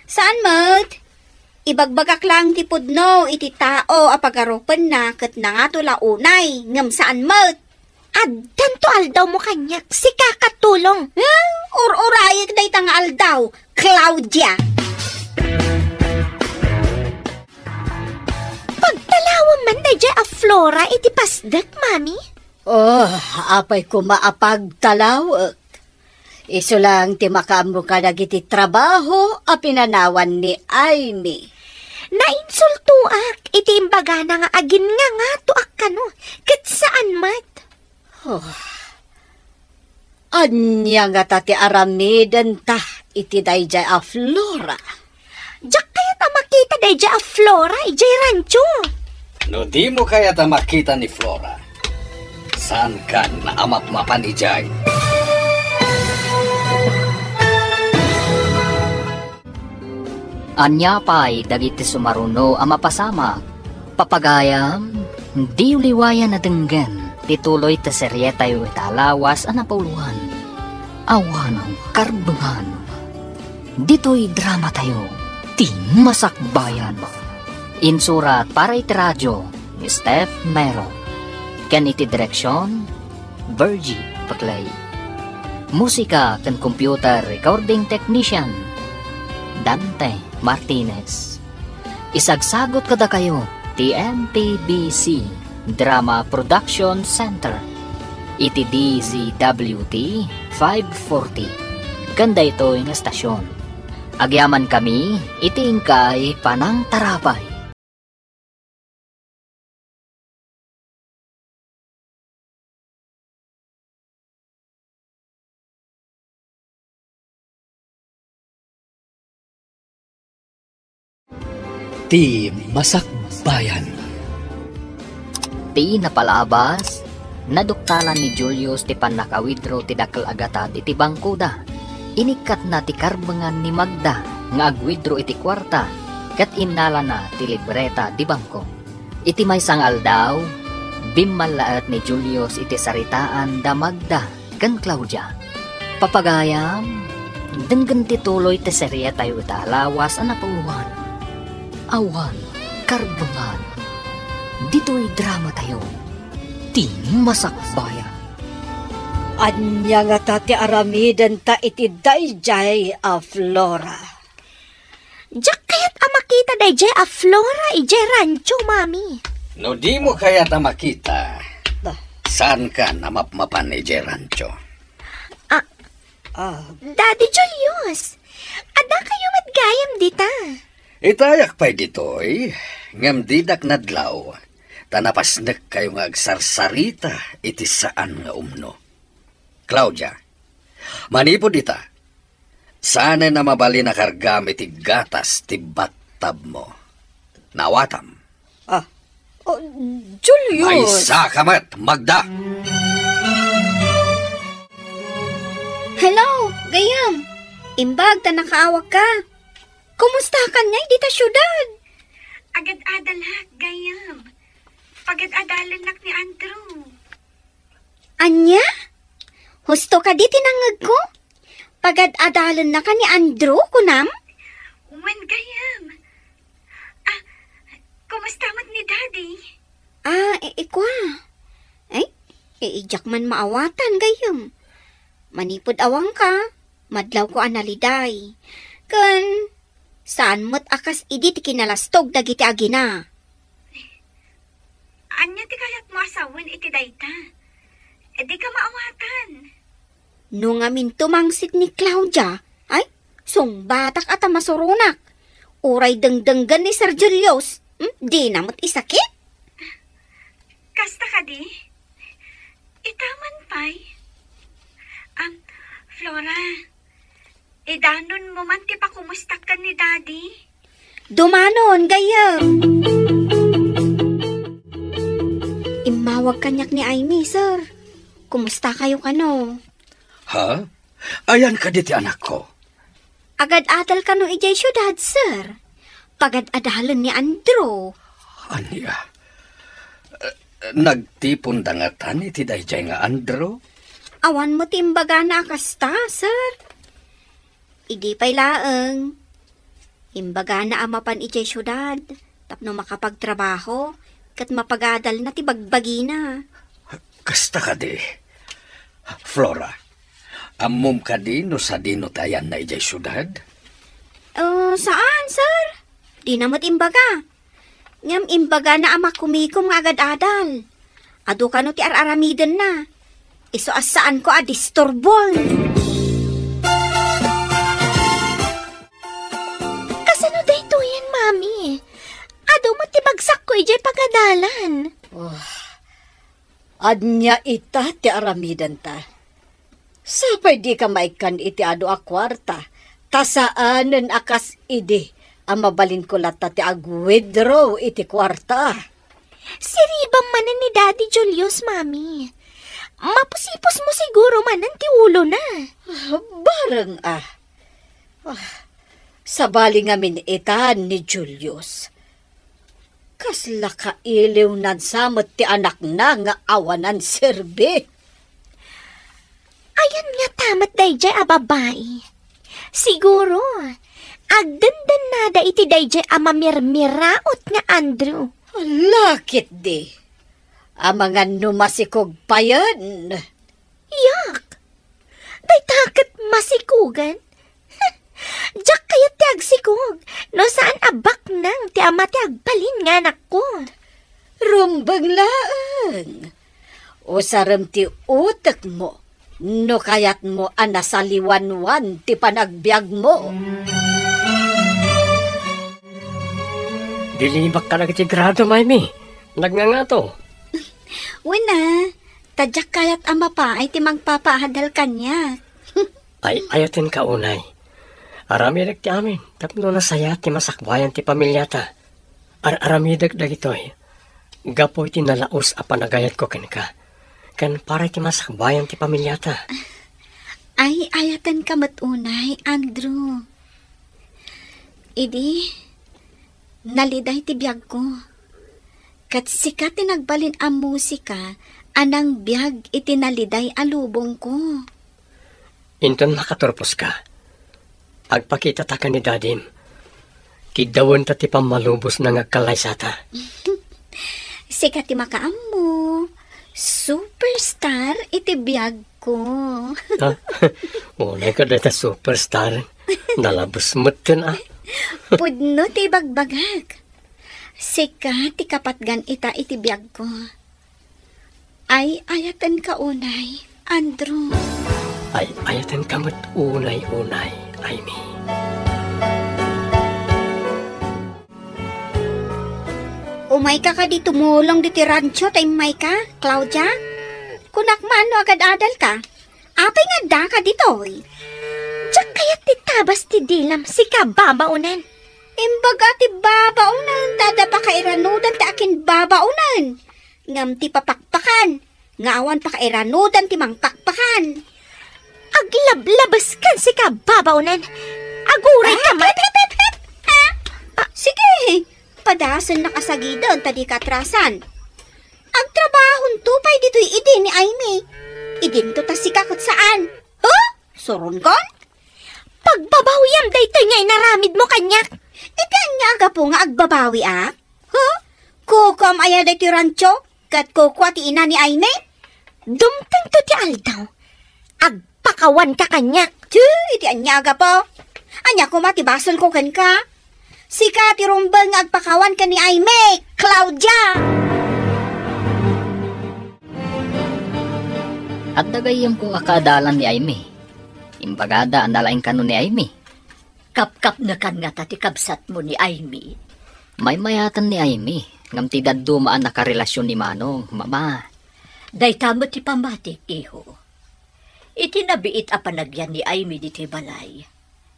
Saan mat? Ibagbagak lang ti pudno iti tao apagarupan na kat na nga tula unay. Ngam saan mat? Addan to aldaw mo kanyak. Si kakatulong. Urayag day tang aldaw. Claudia. Pagtalawan man day a Flora iti pasdak, mami. Apay ko maapagtalaw. Iso lang ti makaammo ka dagiti trabaho a pinanawan ni Aimee. Nainsultuak, iti imbaga na nga agin nga tuak kano, kat saan mat? Anya nga tati aramidan ta, iti dayjay a Flora. Diyak kaya ta makita dayjay a Flora, ijay rancho. No di mo kaya ta makita ni Flora. Saan ka naamap-mapan ijay? Anya pa'y dagiti sumaruno ang mapasama. Papagayam, di uliwayan na denggan. Tituloy ta serye tayo italawas ang napuluhan. Awanang karbangan. Dito'y drama tayo. Ti masakbayan. Insurat para iti radyo ni Steph Mero. Ken iti direksyon, Virgie Paclay. Musika ken computer recording technician, Dante Martinez. Isagsagot kada kayo, TMPBC Drama Production Center. Iti DZWT 540. Ganda ito yung estasyon. Agyaman kami, iti ingkay panang tarapay. Ti Masakbayan. Ti napalabas, naduktalan ni Julius ti panakawidro ti dakkel agatad iti bangkuda. Inikat na ti karbangan ni Magda nga agwidro iti kwarta kat innala na ti libreta di bangko. Iti may sangal daw, bimmalaat ni Julius iti saritaan da Magda kan Claudia. Papagayam, denggan ti tuloy ti serye tayo italawas ang napuluhan. Awan, karbangan. Dito'y drama tayo. Ti masakbayan. Anya nga tati aramidan ta iti dayjay a Flora. Diyak kaya't makita dayjay a Flora, ijay rancho, mami. No di mo kaya ta makita. Saan ka namap-mapan ni Gerancho? Daddy Julius, ada kayo matgayam dita. Itayak pa'y dito'y, ngam didak nadlaw, tanapasnek kayo nga agsarsarita iti saan nga umno. Claudia, manipod dita, sana na mabali na kargam iti gatas ti battab mo. Nawatam. Julius! Ay sakamat, Magda! Hello, gayam. Imbag ta nakaawag ka. Kumusta ka niya dita syudad? Agad-adal ha, gayam. Pagad-adalan nak ni Andrew. Anya? Husto ka di tinangag ko? Pagad-adalan na ka ni Andrew, kunam? Wen gayam. Kumusta mat ni Daddy? Ikwa. Ijak man maawatan, gayam. Manipod awang ka, madlaw ko analiday. Kan, saan mo't akas idi ti kinalastog dagiti agina? Anya ti kayat mo asawan iti dayta. Di ka maawatan. Nung amin tumangsit ni Claudia, ay, sungbatak at masurunak. Uray dengdenggan ni Sir Julius, di namot isakit. Kasta ka di? Itaman pa'y. Flora, idanon mo man ti pa kumustak ka ni Daddy? Dumanon, gayam. Imawag kanyak ni Aimee, sir. Kumusta kayo kano? Ha? Ayan ka diti anak ko. Agad-adal kano ijay syudad, sir. Pagad-adalan ni Andrew. Anya? Nagtipon dangatan iti dayjay nga Andrew? Awan mo timbaga na akasta, sir. Idi pa'y laeng. Imbaga na amapan ijay syudad. Tapno makapagtrabaho. Kat mapagadal na ti bagbagi na. Kasta ka di. Flora, amom ka di no sa dino tayan na ijay syudad? Saan, sir? Di namat imbaga. Ngam imbaga na ama kumikom nga agad-adal. Ado ka no ti araramidan na. Iso asaan ko adisturbon. ijay pagadalan. Anya ita ti aramidan ta. Sapay di ka maikan iti ado a kwarta. Tasaanen akas idi. Ang mabalin ko lata ti ag-withdraw iti kwarta. Siribang manan ni Daddy Julius, Mami. Mapusipos mo siguro manan ti ulo na. Barang sabali nga minitan ni Julius. Kasla kailiw nan samot ti anak na nga awanan serbi. Ayan nga tamat dayjay a babae. Siguro, agdandan nada iti dayjay a mamirmiraot nga Andrew. Lakit di. Ang mga numasikog pa yan. Yak! Day takot masikugan. Diyak kaya ti agsikog. No saan abak nang ti ama ti agbalin nga anak ko. Rumbang laan. O saram ti utak mo. No kayat mo anasaliwanwan ti panagbiag mo. Dilibak ka na grado, Maymi. Nagngangato. Wala. Tadyak kayat ama pa ay ti magpapahadal kanya. Ay, ayatin ka unay. Aramidag ti amin. Tapno na saya ti masakbayan ti pamilyata. Aramidag dagitoy. Gapoy ti nalaos a panagayat ko ka. Kan para ti masakbayan ti pamilyata. Ay, ayatan ka matunay, Andrew. Idi, naliday ti biyag ko. Kat sika tinagbalin ang musika, anang biyag itinaliday alubong ko. Inton makaturpos ka. Agpakita ta ka ni Dadim. Kidawon ta ti pamalubos na ngagkalaysata. Sika ti makaammo. Superstar iti biyag ko. Ha? Unay ka data superstar. Nalabos mo tin Pudno ti bagbagag. Sika ti kapatgan ita iti biyag ko. Ay ayatan ka unay, Andrew. Ay ayatan ka mat unay-unay, Amy. Umay ka di tumulong di rancho tay may ka, Claudia? Kunak man no agad adal ka. Apay nga da ka ditoy. Diyak kaya ti tabas ti dilam si ka babaunan. Imbaga ti babaunan, tada pa kairanudan ti akin babaunan. Ngam ti papakpakan, ngawan pa kairanudan ti mangpakpakan. Aglablabas kan si ka babaunan. Aguray ka man. Sige, padasan nakasagidan tadi katrasan. Agtrabahon tupay dito'y idin ni Amy. Idin to ta si kakot saan. Huh? Suron kon? Pagbabawiam daytoy ngay naramid mo kanyak. Iti anya aga po nga agbabawi Huh? Kukam aya daytoy rancho? Kat kukwa ti ina ni Amy? Dumteng to ti aldaw. Agpakawan ka kanyak. Iti anya aga po. Anya ko matibasol ko kan ka. Sika ti rumbang agpakawan ka ni Amy, Claudia. At dagayam ko akadalan ni Amy. Imbagada ang nalaing kano ni Amy. Kap-kap na kan nga tati kabsat mo ni Amy. May mayatan ni Amy. Ngam ti daddumaan nakarelasyon ni Manong, mama. Day tamo ti pamatik, iho. Itinabiit a panagyan ni Amy di ti balay.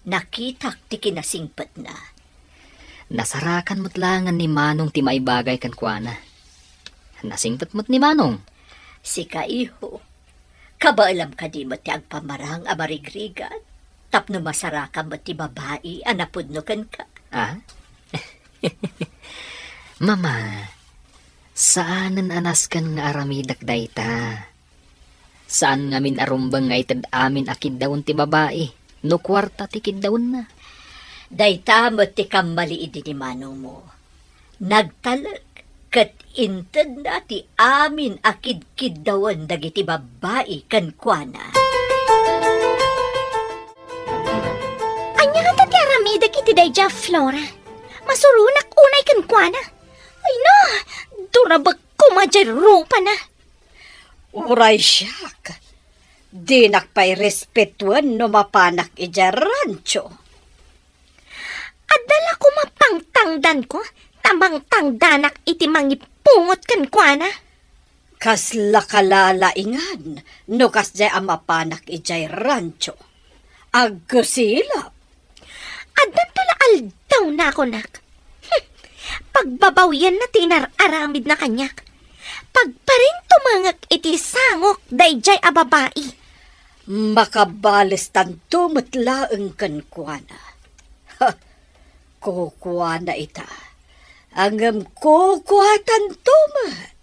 Nakitak ti kinasingpat na. Nasarakan mo't langan ni Manong ti maibagay kan kuana. Nasingpat mo't ni Manong. Sika, iho. Kabaalam ka di mo ti agpamarang amarigrigan. Tapno masaraka mo ti babae, anapudno kan ka. Mama, saanan anas kan nga aramidak dayta? Saan ngamin arumbang nga itad amin akid daon ti babae? No kwarta ti kid daon na. Dayta mo ti kamali idi ni Manong mo. Nagtalag kat inted na ti amin akid-kid daon dagiti babae kan kuana. Anya ka ti aramidak iti dayja, Flora. Masurunak unay kan kuana. Ay na, durabag kumadjaro pa na. Uray siyak. Di nakpay respetuan no mapanak ija rancho. Adala ko mapangtangdan ko, tamang tangdanak iti mangipungot kan kuana. Kasla kalalaingan, no kasjay amapanak ijay rancho. Agkusilap. Adan talaal daw na ako, nak. Pagbabawyan na tinar-aramid na kanyak. Pagparin tumangak iti sangok dayjay a babae. Makabales tanto matlaeng kankwana. Kukuana ita. Angam kukuha tanto mat.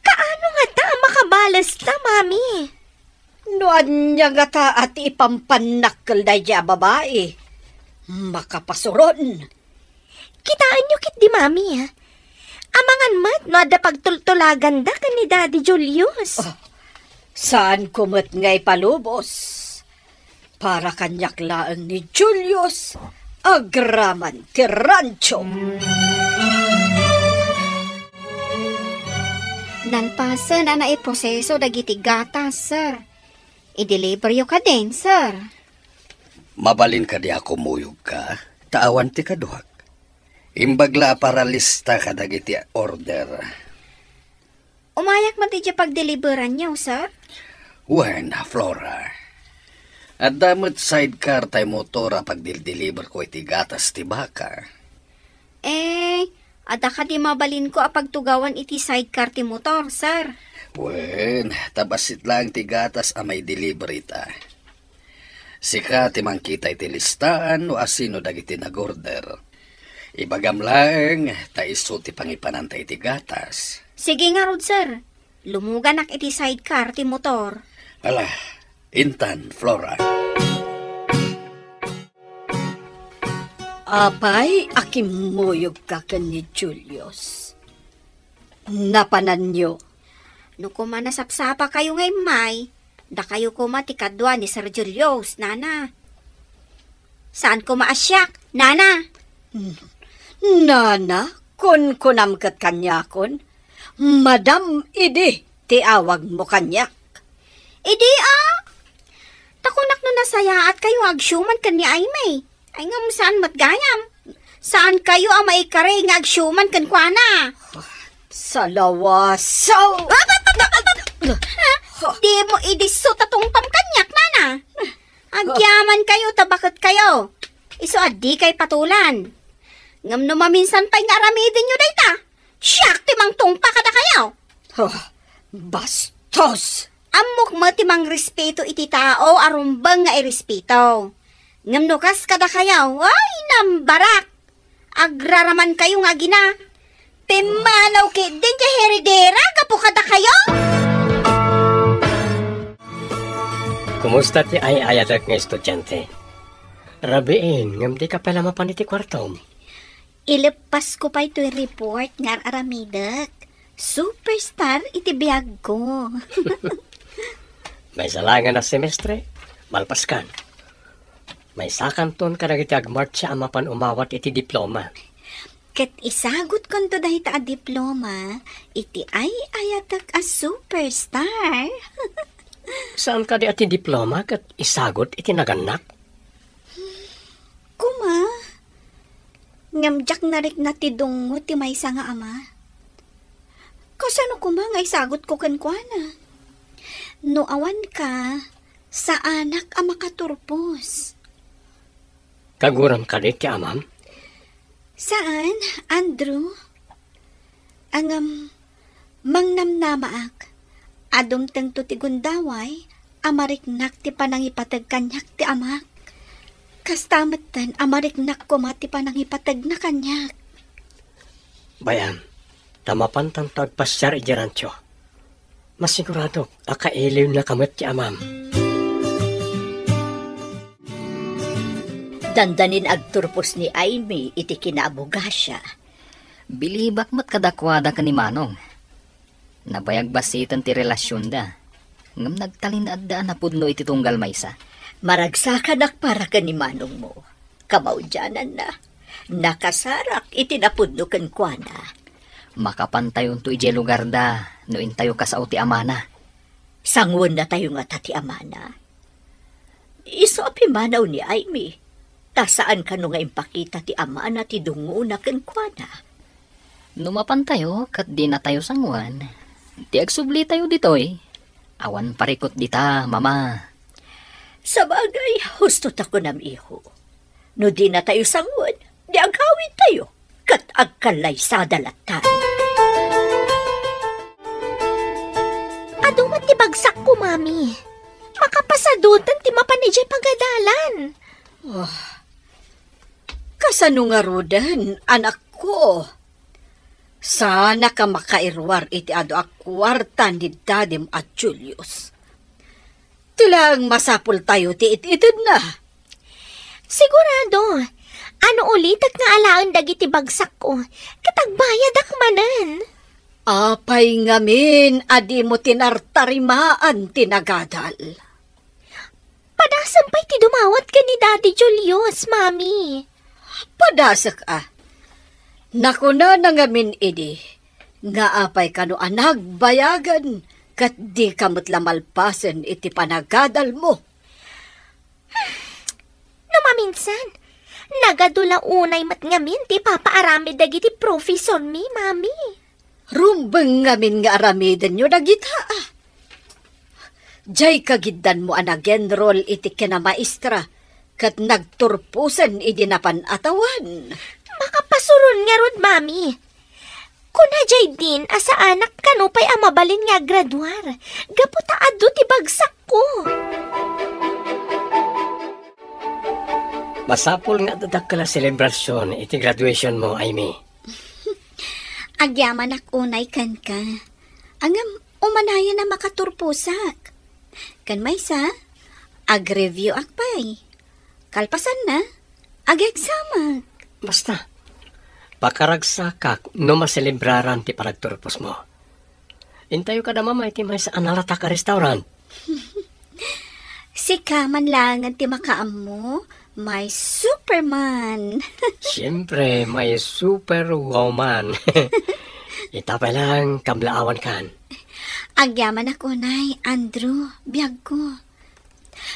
Kaano nga ta makabalas ta, mami? Noan niya nga ta at ipampanakal dayjay a babae. Makapasuron. Kitaan nyo kit di, mami, ha? Amangan mat, no ada pagtultulagan da ka ni Daddy Julius. Saan kumot ngay palubos? Para kanyak laan ni Julius, agraman ti rancho. Nalpasan na iproseso dagiti gatas, sir. I-deliver yo ka din, sir. Mabalin ka di ako muyog ka, taawan ti kaduhak. Imbagla para lista ka dagiti order. Umayak man ti pag-deliveran niyo, sir? Wen, Flora. At damot sidecar tay motora pag-deliver ko iti gatas ti baka. Ada ka di mabalin ko apagtugawan iti sidecar ti motor, sir. Wen, tabasit lang ti gatas a may delivery ta. Sika ti mangkita iti listaan no asino dagiti nag-order. Ibagam lang, taiso ti pangipanantay ti gatas. Sige nga rod, sir. Lumuganak iti sidecar ti motor. Ala, intan, Flora. Apay, akimuyog ka ni Julius. Napanan nyo. No kumanasapsapa kayo ngay may, da kayo kumatikadwa ni Sir Julius, nana. Saan ko maasyak, nana? Nana, kun kunamkat kanyakon, Madam idi, ti awag mo kanyak. Idi takunak no nasaya at kayo agsyuman kan ni Aimee. Ay nga mo saan matgayam? Saan kayo ang maikari nga agsyuman kan kuana? Sa lawasaw! Di mo idisot atong tamkanyak, nana. Agyaman kayo, tabakot kayo. Iso adi kay patulan. Ngam no maminsan pa'y nga aramidin nyo dayta. Siyak timang tungpa kada kayo. Bastos! Amok mo timang respeto iti tao, arumbang nga irespeto. Ngam no kas kada kayo, ay nambarak. Agraraman kayo nga gina. Pimanaw ki din kay heredera, kapo kada kayo. Kumusta ti ay ayadak nga estudyante? Rabiin, ngam di ka pala mapaniti kwartom. Ilepas ko pa ito'y report nga aramidak. Superstar iti biyag ko. May salangan na semestre, malpaskan. May sakanton ka na iti agmartya ang mapan umawat iti diploma. Ket isagot kon to dahita a diploma, iti ay ayadak a superstar. Saan ka di ati diploma kat isagot iti naganak? Kuma, ngamjak narik na ti dungo ti maysa nga ama. Kasano kuma nga isagot ko kankwana? No awan ka, sa anak ang makaturpos. Kaguram ka di ti amam? Saan, Andrew? Ang mangnamnamaak, adom teng to ti gundaway, amariknak ti panangipatag kanyak ti amak. Kastamatan, amariknak ko mati panangipatag na kanyak. Bayan, tamapantang tagpasyar ijarantyo. Masigurado, akailiw na kamot ti amam. Dandanin agturpos ni Aimee iti kinaabugasya. Bilibak mat kadakwada ka ni Manong. Nabayag basitan ti relasyon da. Ngam nagtalin addaan na pudno iti tunggal maysa. Maragsakan para ka ni Manong mo. Kamaudyanan na. Nakasarak iti napudno kan kuana. Makapantayon to ije lugar da, no intayo ka sa uti amana. Sangwan na tayo nga tati amana. Iso apimanaw ni Aimee. Ta saan ka no nga impakita ti amana ti dungo na kan kuana. Numapan tayo, kat di na tayo sangwan. Di agsubli tayo ditoy. Awan parikot dita, mama. Sa bagay, husto tako nam iho. No di na tayo sangwan, di agawin tayo. Kat agkalay sa dalatan. Adumat ti bagsak ko, mami. Makapasadutan ti mapanijay pagadalan. Kasano nga rodan, anak ko? Sana ka makairwar iti ado akwarta ni Dadim at Julius. Tilang masapul tayo ti ititid na. Sigurado. Ano ulit at nga alaan dagiti bagsak ko? Katagbayad akmanan. Apay ngamin, adi mo tinartarimaan tinagadal. Padasan pa'y ti dumawat ka ni Daddy Julius, mami. Padasak Nakuna na ngamin idi, nga apay kano anag bayagan, kat di kamot lamalpasen iti panagadal mo. Maminsan, nagadula unay mat ngamin ti papaarami dagiti professor mi, mami. Rumbeng ngamin nga aramiden nyo dagita. Jay kagiddan mo anagenrol iti kinamaestra, kat nagturpusen idi napan atawan. Makapasurun nga rod, mami. Kuna jay din, asa anak kanupay amabalin nga graduar. Gaputa adu ti bagsak ko. Masapul nga dadak kala selebrasyon iti graduation mo, Amy. Agyaman ak unay kan ka. Angam, umanaya na makaturpusak. Kan may sa, ag-review akpay. Kalpasan na, ag-examak. Basta, pakaragsa ka no maselebraran ti paragturpos mo. Intayo ka na mama iti may sa analata ka restaurant. Si Kaman lang ti makaam mo, may Superman. Siyempre, may superwoman. Itapay lang kablaawan kan. Agyaman ako, Nay, Andrew, biyag ko.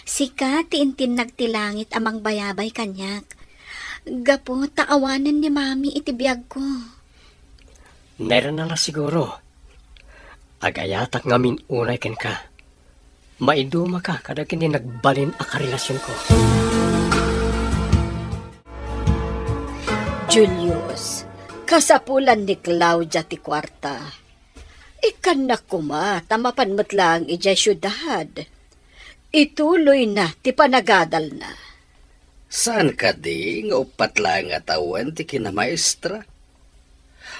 Sika, tiintin nagtilangit amang bayabay kanyak. Gapo, taawanan ni Mami iti biyag ko. Meron na lang siguro. Agayatak ngamin unay ken ka. Maiduma ka kada kini nagbalin a karelasyon ko. Julius, kasapulan ni Claudia ti kwarta. Ikan na kuma, tamapan mo't lang ijay syudad. Ituloy na, ti panagadal na. Saan ka di nga upat lang atawan ti kinamaestra?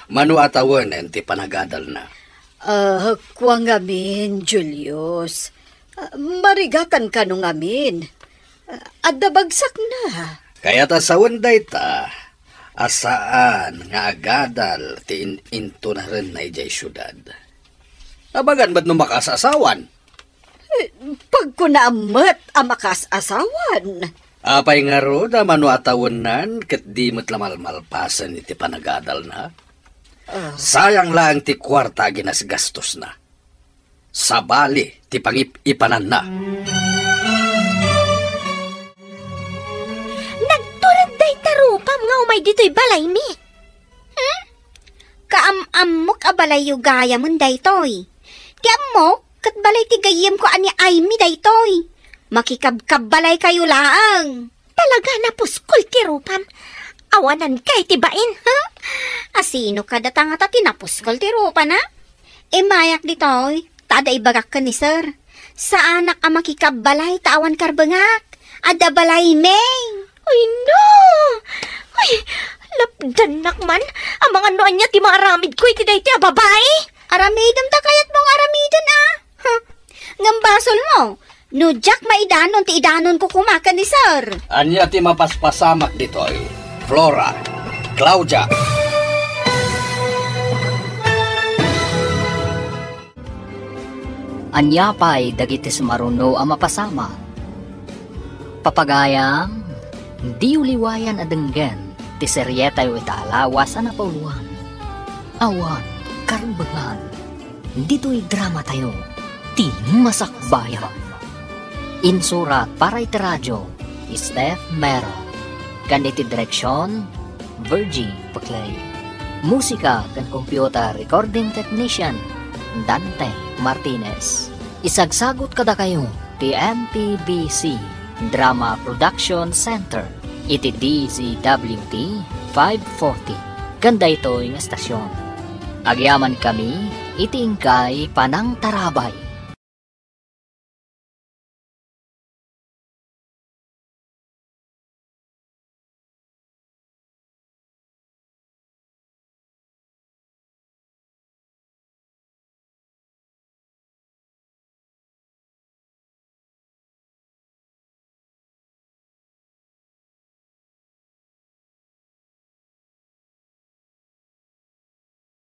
Manu atawan ti panagadal na. Kuwa ngamin, Julius. Marigatan ka nung ngamin. Adabagsak na. Kaya tasawan day ta, asaan nga agadal ti into na rin na ijay syudad. Abagan ba't nung makasasawan? Pag ko naamat amakasasawan. Apay nga ro na manu atawunan kat di mo't lamalmalpasan iti panagadal na. Sayang lang ti kwarta ginasgastos na. Sabali ti pangipanan na. Nagturad day tarupam nga umay dito'y balay mi. Kaam-amok a balay yu gaya mon daytoy. Ti amok, kat balay ti gayem ko ani Amy daytoy. Makikabkab balay kayo laang. Talaga na puskol ti rupam. Awanan kay tibain, ha? Asino ka datang ata tinapuskol ti rupa na? Mayak ditoy, tada ibagak ka ni sir. Sa anak a makikabbalay tawan karbangak. Ada balay meng. Ay no! Ay, lapdan nakman. Ang mga noan niya ti maaramid ko iti day ti babae. Aramidam ta kayat mong aramidan Ngambasol mo. No Jack maidanon ti idanon ko kumakan ni sir. Anya ti mapaspasamak ditoy. Flora, Claudia. Anyapay dagiti sumaruno ang mapasama. Papagayang, di uliwayan adenggen, ti seryeta yu itaalawas na pauluan. Awan, karumbangan, dito'y drama tayo, ti masakbayan. Insurat para iti radyo, Steph Mero. Ganiti direksyon, Virgie Paclay. Musika kan computer recording technician Dante Martinez. Isagsagot kada kayo ti MTBC Drama Production Center iti DZWT 540. Ganda ito yung estasyon. Agyaman kami iti ingkay Panang Tarabay.